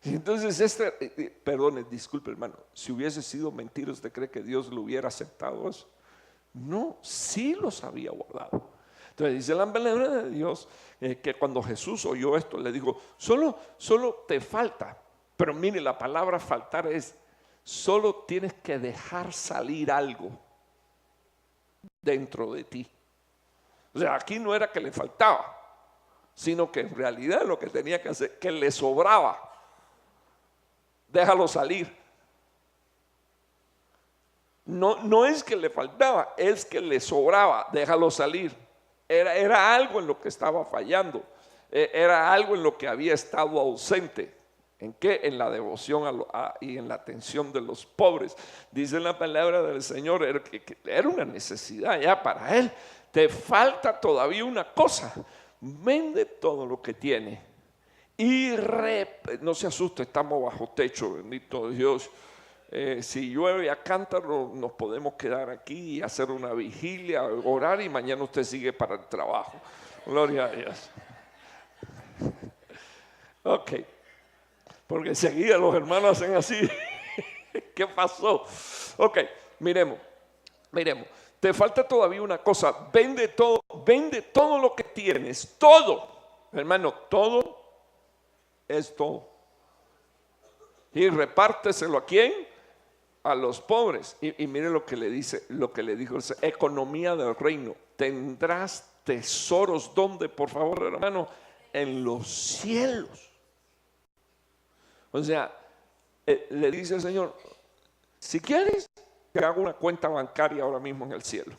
Y entonces perdone, disculpe, hermano, si hubiese sido mentira, ¿usted cree que Dios lo hubiera aceptado eso? No, sí los había guardado. Entonces dice la palabra de Dios que cuando Jesús oyó esto, le dijo, solo te falta. Pero mire, la palabra faltar es, solo tienes que dejar salir algo dentro de ti. O sea, aquí no era que le faltaba, sino que en realidad lo que tenía que hacer, que le sobraba. Déjalo salir. No es que le faltaba, es que le sobraba, déjalo salir. Era algo en lo que estaba fallando, era algo en lo que había estado ausente. ¿En qué? En la devoción y en la atención de los pobres. Dice la palabra del Señor, era una necesidad ya para él. Te falta todavía una cosa, vende todo lo que tiene y no se asuste, estamos bajo techo, bendito Dios. Si llueve a cántaro, nos podemos quedar aquí y hacer una vigilia, orar, y mañana usted sigue para el trabajo. Gloria a Dios. Ok, porque enseguida los hermanos hacen así. ¿Qué pasó? Ok, miremos. Te falta todavía una cosa. Vende todo lo que tienes. Todo, hermano, todo es todo. Y repárteselo ¿a quién? A los pobres. Y mire lo que le dijo, economía del reino. Tendrás tesoros, ¿dónde, por favor, hermano? En los cielos. O sea, le dice el Señor, si quieres, te hago una cuenta bancaria ahora mismo en el cielo.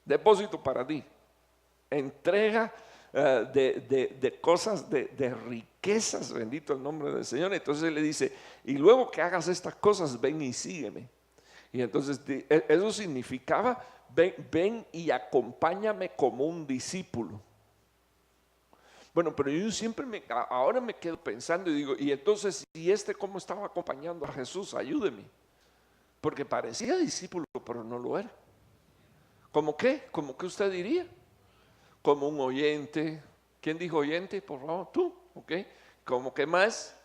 Depósito para ti. Entrega de cosas, de riquezas, bendito el nombre del Señor. Entonces le dice, y luego que hagas estas cosas, ven y sígueme. Y entonces eso significaba, ven y acompáñame como un discípulo. Bueno, pero yo siempre ahora me quedo pensando y digo, y entonces, ¿y cómo estaba acompañando a Jesús? Ayúdeme. Porque parecía discípulo, pero no lo era. ¿Cómo qué? ¿Cómo qué usted diría? Como un oyente. ¿Quién dijo oyente? Por favor, tú. ¿Ok? ¿Cómo qué más?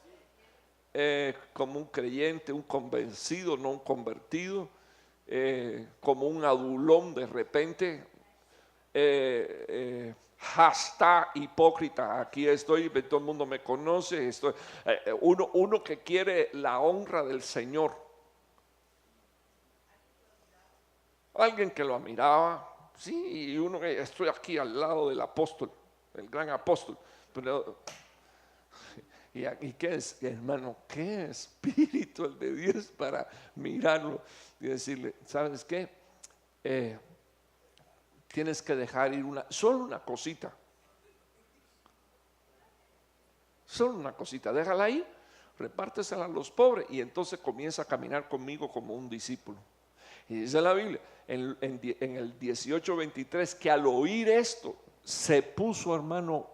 Como un creyente, un convencido, no un convertido. Como un adulón de repente. Hashtag hipócrita, aquí estoy, todo el mundo me conoce. Uno que quiere la honra del Señor. Alguien que lo admiraba, sí, y uno que estoy aquí al lado del apóstol, el gran apóstol. Pero, ¿y qué es, hermano? ¿Qué espíritu el de Dios para mirarlo y decirle, ¿sabes qué? Tienes que dejar ir solo una cosita. Solo una cosita, déjala ir, repártesela a los pobres y entonces comienza a caminar conmigo como un discípulo. Y dice la Biblia en el 18:23 que al oír esto se puso, hermano,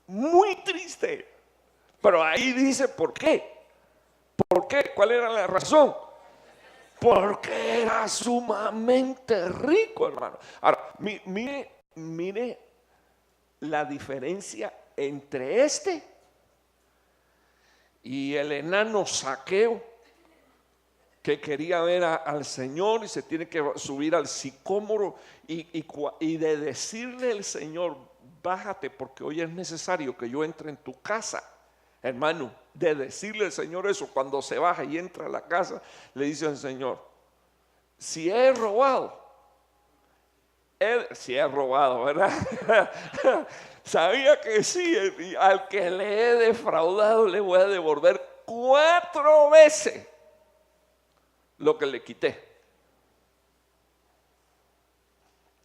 muy triste. Pero ahí dice, ¿por qué? ¿Por qué? ¿Cuál era la razón? Porque era sumamente rico, hermano. Ahora, mire la diferencia entre y el enano Zaqueo, que quería ver al Señor y se tiene que subir al sicómoro y de decirle al Señor, bájate porque hoy es necesario que yo entre en tu casa. Hermano, de decirle al Señor eso, cuando se baja y entra a la casa, le dice al Señor, si he robado, ¿verdad? Sabía que sí, al que le he defraudado le voy a devolver 4 veces lo que le quité.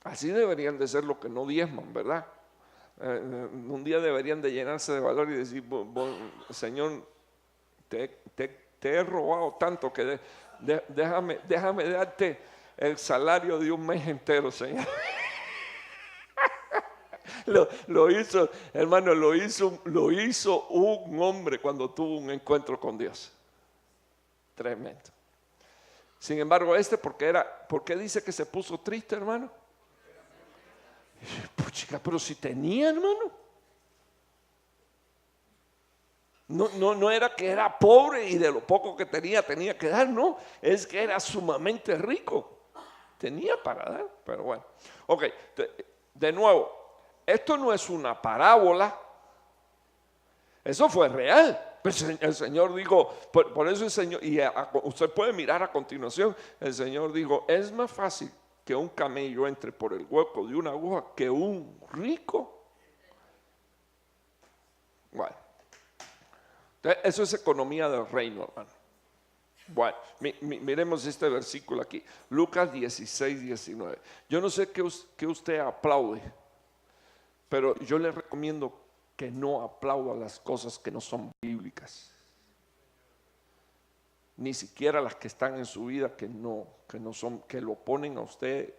Así deberían de ser los que no diezman, ¿verdad? Un día deberían de llenarse de valor y decir, Señor, te he robado tanto que déjame darte el salario de un mes entero, Señor. Lo hizo, hermano, lo hizo un hombre cuando tuvo un encuentro con Dios. Tremendo. Sin embargo, ¿por qué dice que se puso triste, hermano? Puchica, pero si tenía, hermano. No era que era pobre y de lo poco que tenía que dar, no. Es que era sumamente rico. tenía para dar, pero bueno. Ok, de nuevo, esto no es una parábola, eso fue real. Pues el Señor dijo, por eso el Señor, y usted puede mirar a continuación, el Señor dijo, es más fácil que un camello entre por el hueco de una aguja que un rico. Bueno, eso es economía del reino, hermano. Bueno, miremos este versículo aquí, Lucas 16, 19. Yo no sé qué usted aplaude, pero yo le recomiendo que no aplauda las cosas que no son bíblicas, ni siquiera las que están en su vida que no son, que lo ponen a usted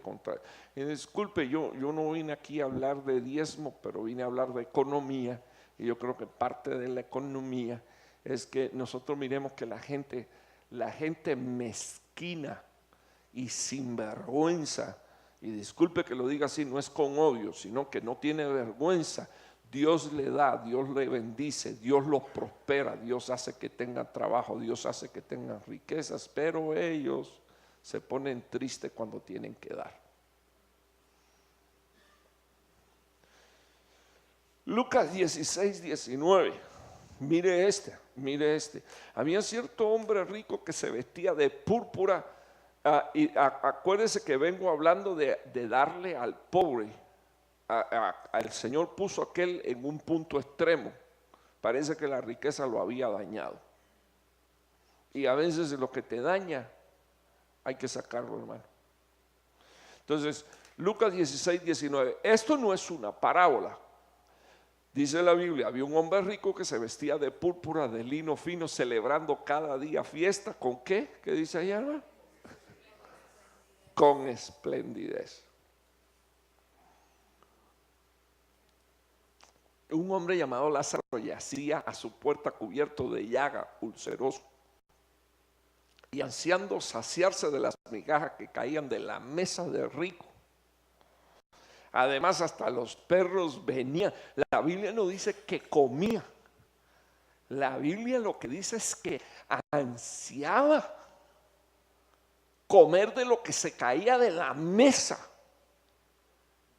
contra. Y disculpe, yo no vine aquí a hablar de diezmo, pero vine a hablar de economía, y yo creo que parte de la economía es que nosotros miremos que la gente mezquina y sinvergüenza, y disculpe que lo diga así, no es con odio, sino que no tiene vergüenza. Dios le da, Dios le bendice, Dios los prospera, Dios hace que tengan trabajo, Dios hace que tengan riquezas, pero ellos se ponen tristes cuando tienen que dar. Lucas 16, 19. Mire este. Había cierto hombre rico que se vestía de púrpura. Y acuérdese que vengo hablando de darle al pobre. El Señor puso aquel en un punto extremo. Parece que la riqueza lo había dañado. Y a veces lo que te daña hay que sacarlo, hermano. Entonces, Lucas 16, 19. Esto no es una parábola. Dice la Biblia, había un hombre rico que se vestía de púrpura, de lino fino, celebrando cada día fiesta. ¿Con qué? ¿Qué dice ahí, hermano? Con esplendidez. Un hombre llamado Lázaro yacía a su puerta cubierto de llaga, ulceroso, y ansiando saciarse de las migajas que caían de la mesa del rico. Además, hasta los perros venían. La Biblia no dice que comía. La Biblia lo que dice es que ansiaba comer de lo que se caía de la mesa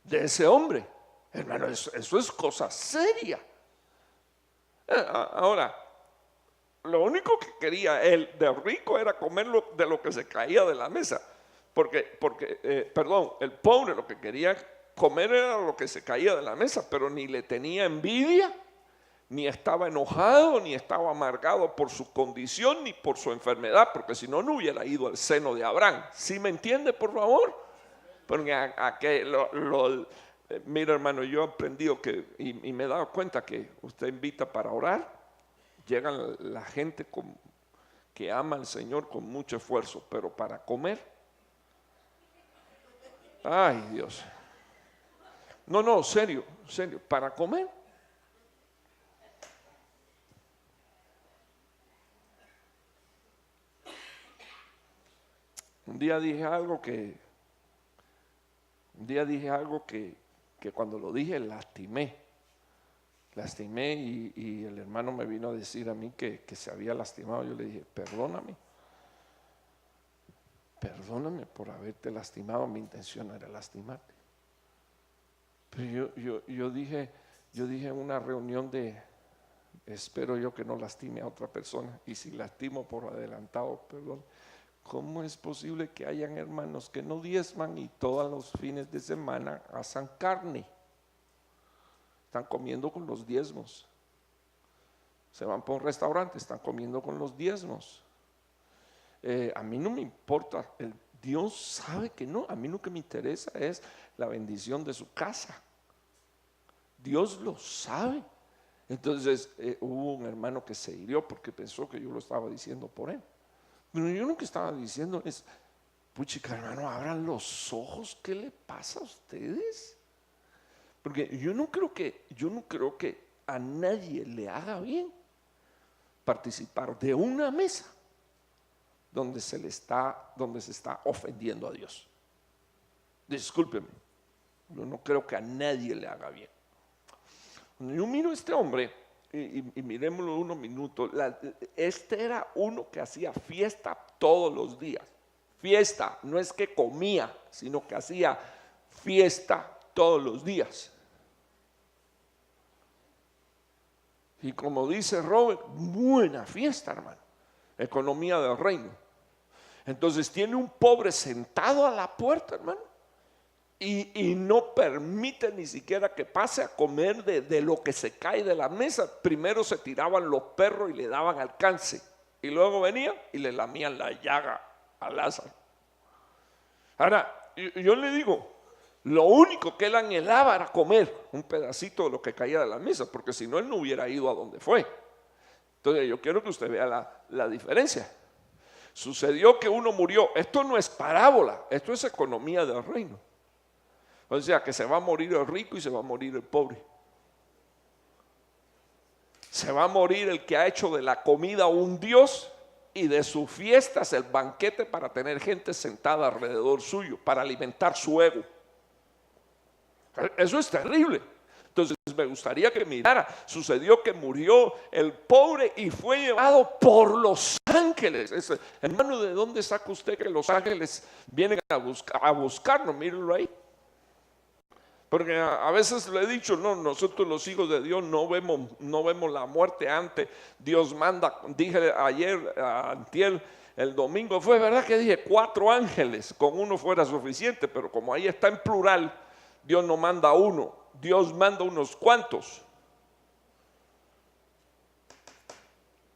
de ese hombre. Hermano, eso es cosa seria. Ahora, lo único que quería el de rico era comer de lo que se caía de la mesa. Porque el pobre lo que quería comer era lo que se caía de la mesa, pero ni le tenía envidia, ni estaba enojado, ni estaba amargado por su condición, ni por su enfermedad, porque si no, no hubiera ido al seno de Abraham. ¿Sí me entiende, por favor? Porque mira, hermano, yo he aprendido y me he dado cuenta que usted invita para orar, llega la gente que ama al Señor con mucho esfuerzo, pero para comer, ay Dios, no, serio, para comer. Un día dije algo que cuando lo dije lastimé y el hermano me vino a decir a mí que se había lastimado. Yo le dije, perdóname por haberte lastimado, mi intención era lastimarte. Pero yo dije en una reunión espero yo que no lastime a otra persona, y si lastimo por adelantado, perdón. ¿Cómo es posible que hayan hermanos que no diezman y todos los fines de semana asan carne? Están comiendo con los diezmos. Se van por un restaurante, están comiendo con los diezmos. A mí no me importa, Dios sabe que no. A mí lo que me interesa es la bendición de su casa. Dios lo sabe. Entonces hubo un hermano que se hirió porque pensó que yo lo estaba diciendo por él. Pero yo lo que estaba diciendo es, puchica, hermano, abran los ojos, ¿qué le pasa a ustedes? Porque yo no creo que a nadie le haga bien participar de una mesa donde se está ofendiendo a Dios. Discúlpeme, yo no creo que a nadie le haga bien. Cuando yo miro a este hombre, y miremoslo unos minutos, este era uno que hacía fiesta todos los días, fiesta. No es que comía, sino que hacía fiesta todos los días. Y como dice Robert, buena fiesta, hermano. Economía del reino. Entonces tiene un pobre sentado a la puerta, hermano, y no permite ni siquiera que pase a comer de lo que se cae de la mesa. Primero se tiraban los perros y le daban alcance, y luego venían y le lamían la llaga a Lázaro. Ahora, yo le digo, lo único que él anhelaba era comer un pedacito de lo que caía de la mesa, porque si no, él no hubiera ido a donde fue. Entonces yo quiero que usted vea la diferencia. Sucedió que uno murió. Esto no es parábola, esto es economía del reino. O sea que se va a morir el rico y se va a morir el pobre. Se va a morir el que ha hecho de la comida un dios y de sus fiestas el banquete para tener gente sentada alrededor suyo, para alimentar su ego. Eso es terrible. Entonces me gustaría que mirara. Sucedió que murió el pobre y fue llevado por los ángeles. Hermano, ¿de dónde saca usted que los ángeles vienen a buscarnos? Mírenlo ahí. Porque a veces le he dicho, no, nosotros los hijos de Dios no vemos la muerte antes. Dios manda. Dije ayer, antier, el domingo fue verdad que dije 4 ángeles, con uno fuera suficiente, pero como ahí está en plural, Dios no manda uno, Dios manda unos cuantos.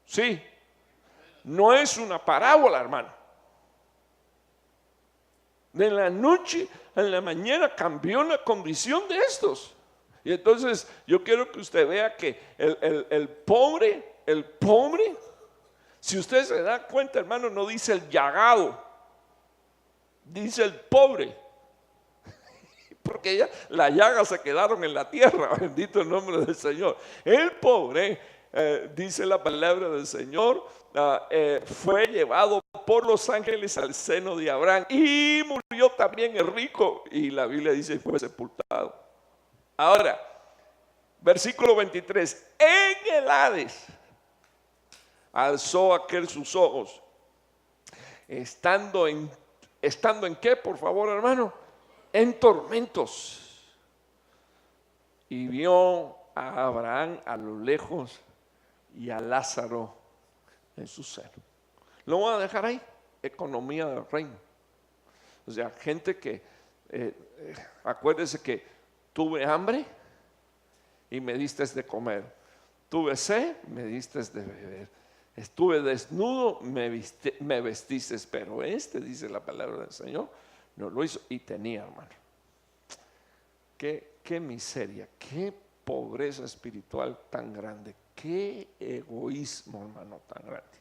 Sí, no es una parábola, hermano. De la noche a la mañana cambió la condición de estos. Y entonces yo quiero que usted vea que el pobre, si usted se da cuenta, hermano, no dice el llagado, dice el pobre. Porque ya las llagas se quedaron en la tierra, bendito el nombre del Señor. El pobre, dice la palabra del Señor, fue llevado por los ángeles al seno de Abraham, y murió también el rico, y la Biblia dice fue sepultado. Ahora, versículo 23, en el Hades alzó aquel sus ojos, estando en ¿qué, por favor, hermano? En tormentos, y vio a Abraham a lo lejos y a Lázaro en su seno. Lo voy a dejar ahí, economía del reino. O sea, gente que, acuérdese que tuve hambre y me diste de comer, tuve sed, me diste de beber, estuve desnudo, me vestiste, pero dice la palabra del Señor, no lo hizo y tenía, hermano. Qué miseria, qué pobreza espiritual tan grande, qué egoísmo, hermano, tan grande.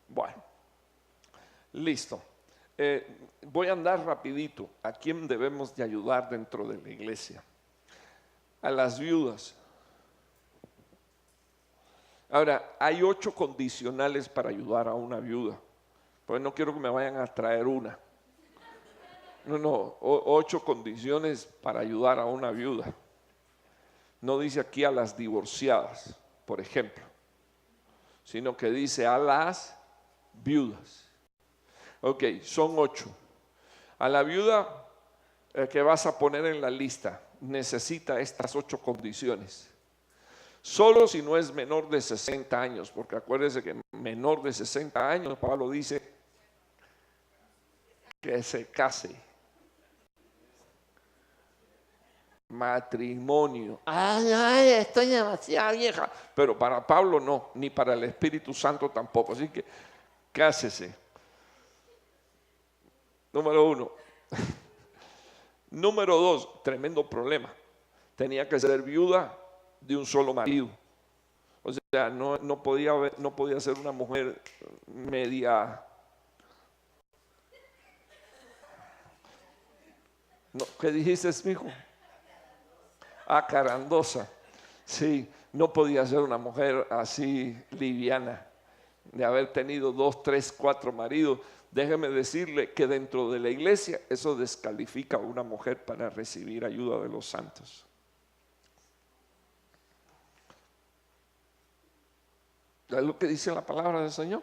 Bueno, listo. Voy a andar rapidito. ¿A quién debemos de ayudar dentro de la iglesia? A las viudas. Ahora, hay 8 condicionales para ayudar a una viuda. Pues no quiero que me vayan a traer una. No, 8 condiciones para ayudar a una viuda. No dice aquí a las divorciadas, por ejemplo, sino que dice a las viudas. Ok, son 8. A la viuda que vas a poner en la lista necesita estas 8 condiciones. Solo si no es menor de 60 años, porque acuérdese que menor de 60 años, Pablo dice que se case. Matrimonio. Ay, estoy demasiado vieja. Pero para Pablo no, ni para el Espíritu Santo tampoco. Así que cásese. Número 1. Número 2, tremendo problema. Tenía que ser viuda de un solo marido. O sea, no podía ser una mujer media. No, ¿qué dijiste, mijo? Carandosa. Sí, no podía ser una mujer así liviana, de haber tenido 2, 3, 4 maridos. Déjeme decirle que dentro de la iglesia eso descalifica a una mujer para recibir ayuda de los santos. ¿Es lo que dice la palabra del Señor?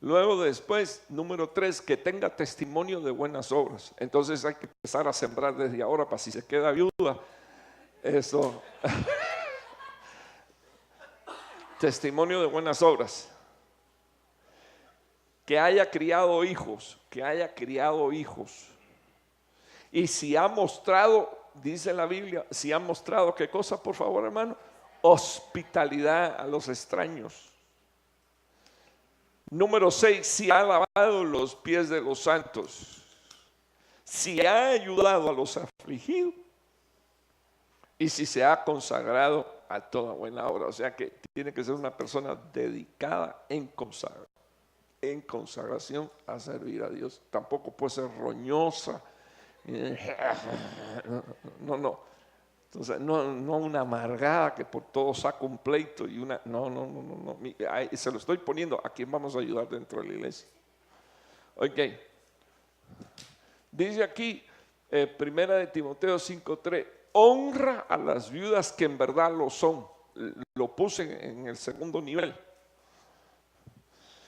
Luego después, número 3, que tenga testimonio de buenas obras. Entonces hay que empezar a sembrar desde ahora para si se queda viuda. Eso. Testimonio de buenas obras. Que haya criado hijos, Y si ha mostrado, dice la Biblia, si ha mostrado, ¿qué cosa, por favor, hermano? Hospitalidad a los extraños. Número 6, si ha lavado los pies de los santos, si ha ayudado a los afligidos y si se ha consagrado a toda buena obra. O sea que tiene que ser una persona dedicada en consagración a servir a Dios. Tampoco puede ser roñosa. No. Entonces, no una amargada que por todo saca un pleito y una. No. Se lo estoy poniendo a quién vamos a ayudar dentro de la iglesia. Ok. Dice aquí, primera de Timoteo 5:3, honra a las viudas que en verdad lo son. Lo puse en el segundo nivel.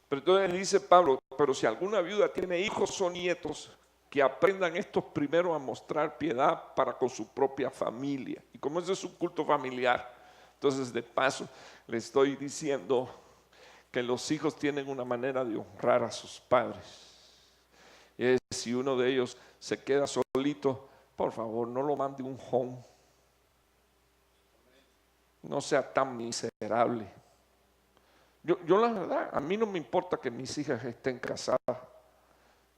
Pero entonces dice Pablo, pero si alguna viuda tiene hijos o nietos, que aprendan estos primero a mostrar piedad para con su propia familia. Y como ese es un culto familiar, entonces de paso le estoy diciendo que los hijos tienen una manera de honrar a sus padres. Y si uno de ellos se queda solito, por favor no lo mande un home. No sea tan miserable. Yo la verdad, a mí no me importa que mis hijas estén casadas.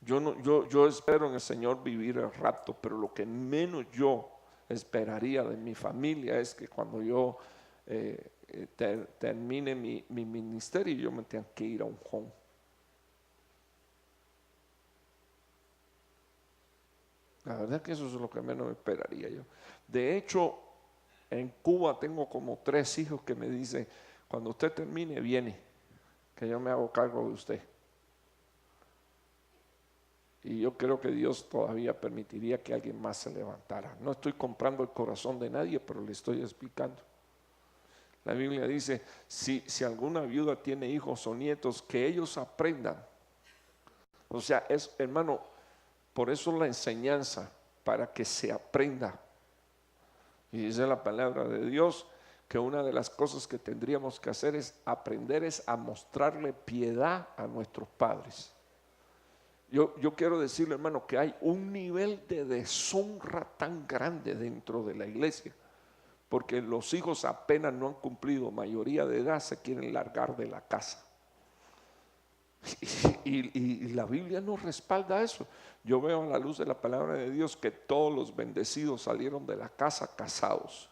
Yo espero en el Señor vivir el rato, pero lo que menos yo esperaría de mi familia es que cuando yo termine mi ministerio, yo me tenga que ir a un home. La verdad que eso es lo que menos esperaría yo. De hecho, en Cuba tengo como 3 hijos que me dicen, cuando usted termine, viene, que yo me hago cargo de usted. Y yo creo que Dios todavía permitiría que alguien más se levantara. No estoy comprando el corazón de nadie, pero le estoy explicando. La Biblia dice, si alguna viuda tiene hijos o nietos, que ellos aprendan. O sea, hermano, por eso la enseñanza, para que se aprenda. Y dice la palabra de Dios, que una de las cosas que tendríamos que hacer es aprender a mostrarle piedad a nuestros padres. Yo quiero decirle, hermano, que hay un nivel de deshonra tan grande dentro de la iglesia, porque los hijos apenas no han cumplido mayoría de edad, se quieren largar de la casa. Y la Biblia no respalda eso. Yo veo a la luz de la palabra de Dios que todos los bendecidos salieron de la casa casados.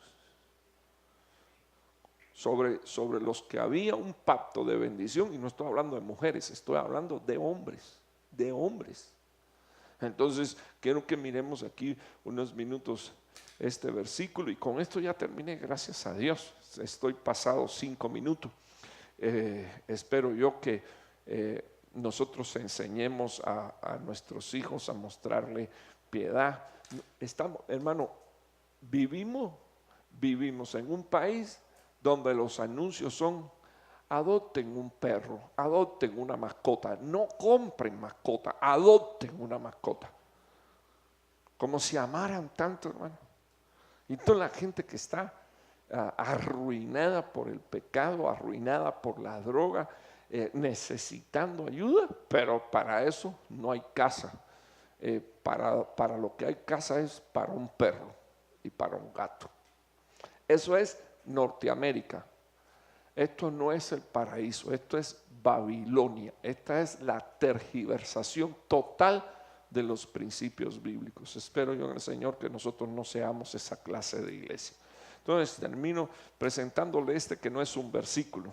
Sobre los que había un pacto de bendición, y no estoy hablando de mujeres, estoy hablando de hombres. Entonces quiero que miremos aquí unos minutos este versículo, y con esto ya terminé, gracias a Dios. Estoy pasado 5 minutos. Espero yo que nosotros enseñemos a nuestros hijos a mostrarle piedad. Hermano, vivimos en un país donde los anuncios son: adopten un perro, adopten una mascota, no compren mascota, adopten una mascota. Como si amaran tanto, hermano. Y toda la gente que está arruinada por el pecado, arruinada por la droga, necesitando ayuda, pero para eso no hay casa. Para lo que hay casa es para un perro y para un gato. Eso es Norteamérica. Esto no es el paraíso, esto es Babilonia. Esta es la tergiversación total de los principios bíblicos. Espero yo en el Señor que nosotros no seamos esa clase de iglesia. Entonces termino presentándole que no es un versículo,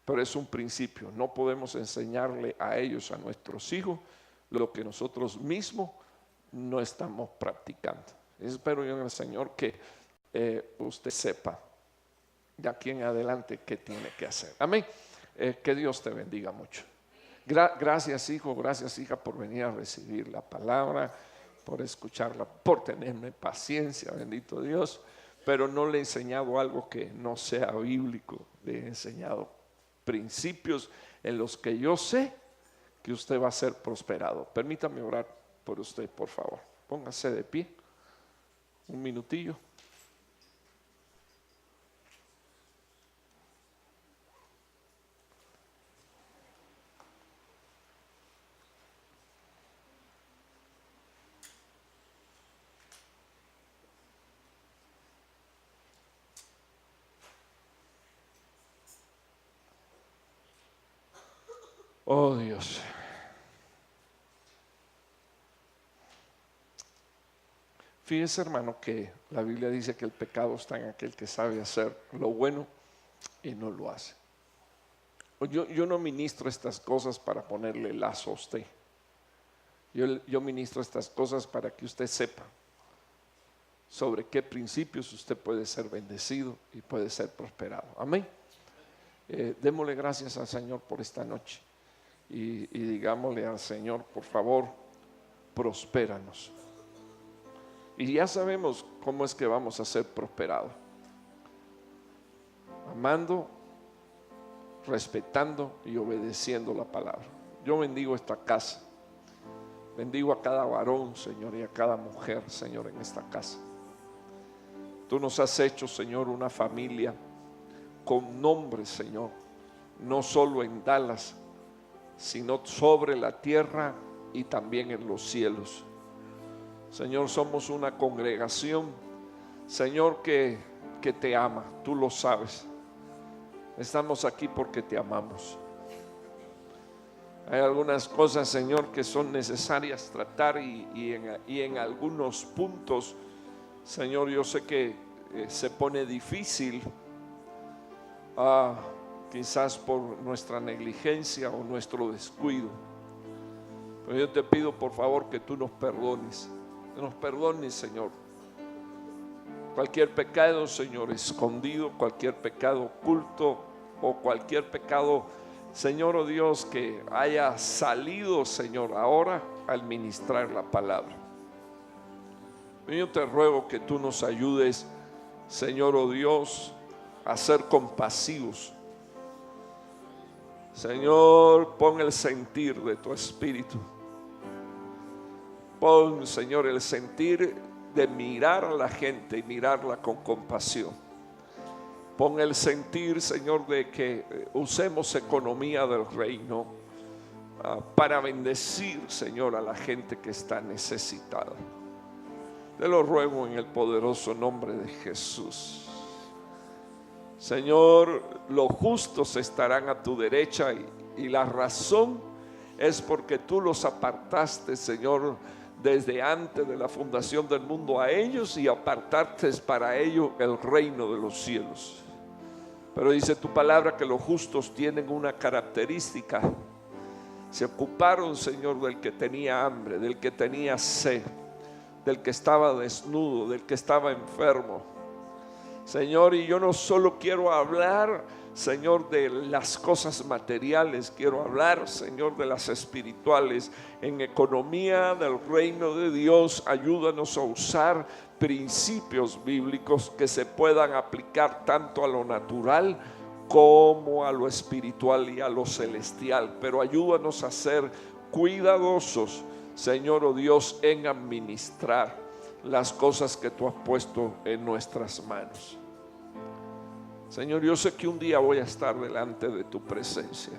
pero es un principio. No podemos enseñarle a ellos, a nuestros hijos, lo que nosotros mismos no estamos practicando. Espero yo en el Señor que usted sepa de aquí en adelante qué tiene que hacer. Amén. Que Dios te bendiga mucho. Gracias, hijo, gracias, hija, por venir a recibir la palabra, por escucharla, por tenerme paciencia, bendito Dios. Pero no le he enseñado algo que no sea bíblico. Le he enseñado principios en los que yo sé que usted va a ser prosperado. Permítame orar por usted, por favor. Póngase de pie un minutillo. Oh Dios. Fíjese, hermano, que la Biblia dice que el pecado está en aquel que sabe hacer lo bueno y no lo hace. Yo no ministro estas cosas para ponerle lazo a usted. Yo ministro estas cosas para que usted sepa sobre qué principios usted puede ser bendecido y puede ser prosperado. Amén. Démosle gracias al Señor por esta noche y digámosle al Señor, por favor, prospéranos. Y ya sabemos cómo es que vamos a ser prosperados: amando, respetando y obedeciendo la palabra. Yo bendigo esta casa, bendigo a cada varón, Señor, y a cada mujer, Señor, en esta casa. Tú nos has hecho, Señor, una familia con nombre, Señor, no solo en Dallas, sino sobre la tierra y también en los cielos. Señor, somos una congregación, Señor, que te ama. Tú lo sabes. Estamos aquí porque te amamos. Hay algunas cosas, Señor, que son necesarias tratar y en algunos puntos, Señor, yo sé que se pone difícil, quizás por nuestra negligencia o nuestro descuido. Pero yo te pido, por favor, que tú nos perdones. Nos perdones, Señor, cualquier pecado, Señor, escondido, cualquier pecado oculto o cualquier pecado, Señor, oh Dios, que haya salido, Señor, ahora al ministrar la palabra. Yo te ruego que tú nos ayudes, Señor, oh Dios, a ser compasivos. Señor, pon el sentir de tu espíritu. Pon, Señor, el sentir de mirar a la gente y mirarla con compasión. Pon el sentir, Señor, de que usemos economía del reino para bendecir, Señor, a la gente que está necesitada. Te lo ruego en el poderoso nombre de Jesús. Señor, los justos estarán a tu derecha y la razón es porque tú los apartaste, Señor, desde antes de la fundación del mundo a ellos, y apartaste para ellos el reino de los cielos. Pero dice tu palabra que los justos tienen una característica: se ocuparon, Señor, del que tenía hambre, del que tenía sed, del que estaba desnudo, del que estaba enfermo. Señor, y yo no solo quiero hablar, Señor, de las cosas materiales, quiero hablar, Señor, de las espirituales. En economía del reino de Dios, ayúdanos a usar principios bíblicos que se puedan aplicar tanto a lo natural como a lo espiritual y a lo celestial. Pero ayúdanos a ser cuidadosos, Señor, oh Dios, en administrar las cosas que tú has puesto en nuestras manos. Señor, yo sé que un día voy a estar delante de tu presencia.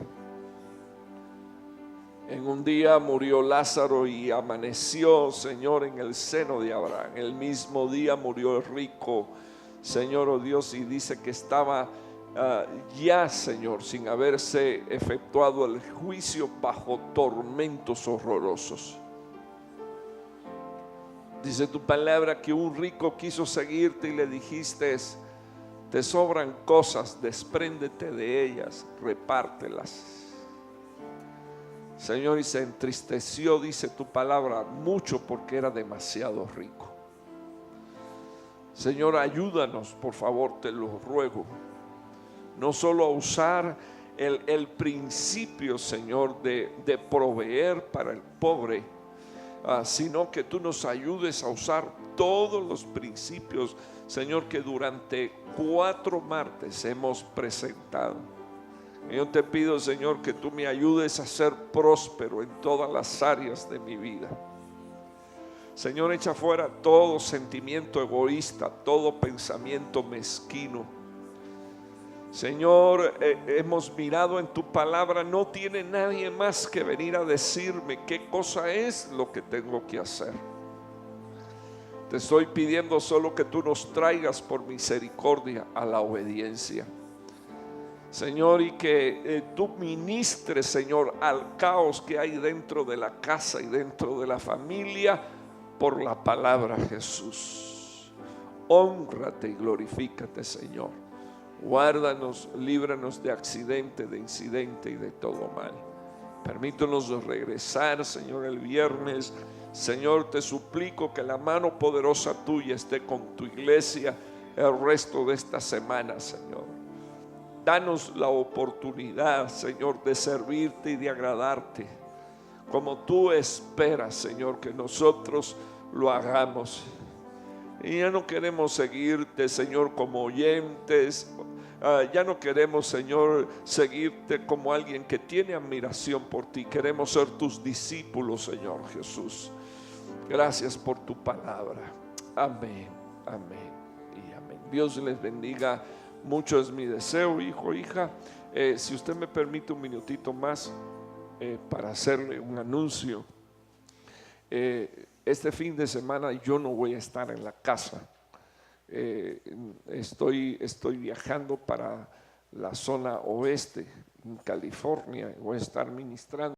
En un día murió Lázaro y amaneció, Señor, en el seno de Abraham. El mismo día murió el rico, Señor, oh Dios, y dice que estaba ya, Señor, sin haberse efectuado el juicio, bajo tormentos horrorosos. Dice tu palabra que un rico quiso seguirte y le dijiste: te sobran cosas, despréndete de ellas, repártelas. Señor, y se entristeció, dice tu palabra, mucho, porque era demasiado rico. Señor, ayúdanos, por favor, te lo ruego, no solo a usar el principio, Señor, de proveer para el pobre, sino que tú nos ayudes a usar todos los principios, Señor, que durante 4 martes hemos presentado. Yo te pido, Señor, que tú me ayudes a ser próspero en todas las áreas de mi vida. Señor, echa fuera todo sentimiento egoísta, todo pensamiento mezquino. Señor, hemos mirado en tu palabra, no tiene nadie más que venir a decirme qué cosa es lo que tengo que hacer. Te estoy pidiendo solo que tú nos traigas por misericordia a la obediencia, Señor, y que tú ministres, Señor, al caos que hay dentro de la casa y dentro de la familia por la palabra, Jesús. Hónrate y glorifícate, Señor. Guárdanos, líbranos de accidente, de incidente y de todo mal. Permítanos regresar, Señor, el viernes. Señor, te suplico que la mano poderosa tuya esté con tu iglesia el resto de esta semana, Señor. Danos la oportunidad, Señor, de servirte y de agradarte como tú esperas, Señor, que nosotros lo hagamos. Y ya no queremos seguirte, Señor, como oyentes. Ya no queremos, Señor, seguirte como alguien que tiene admiración por ti. Queremos ser tus discípulos, Señor Jesús. Gracias por tu palabra. Amén, amén y amén. Dios les bendiga. Mucho es mi deseo, hijo, hija. Si usted me permite un minutito más para hacerle un anuncio. Este fin de semana yo no voy a estar en la casa. Estoy viajando para la zona oeste, en California. Voy a estar ministrando.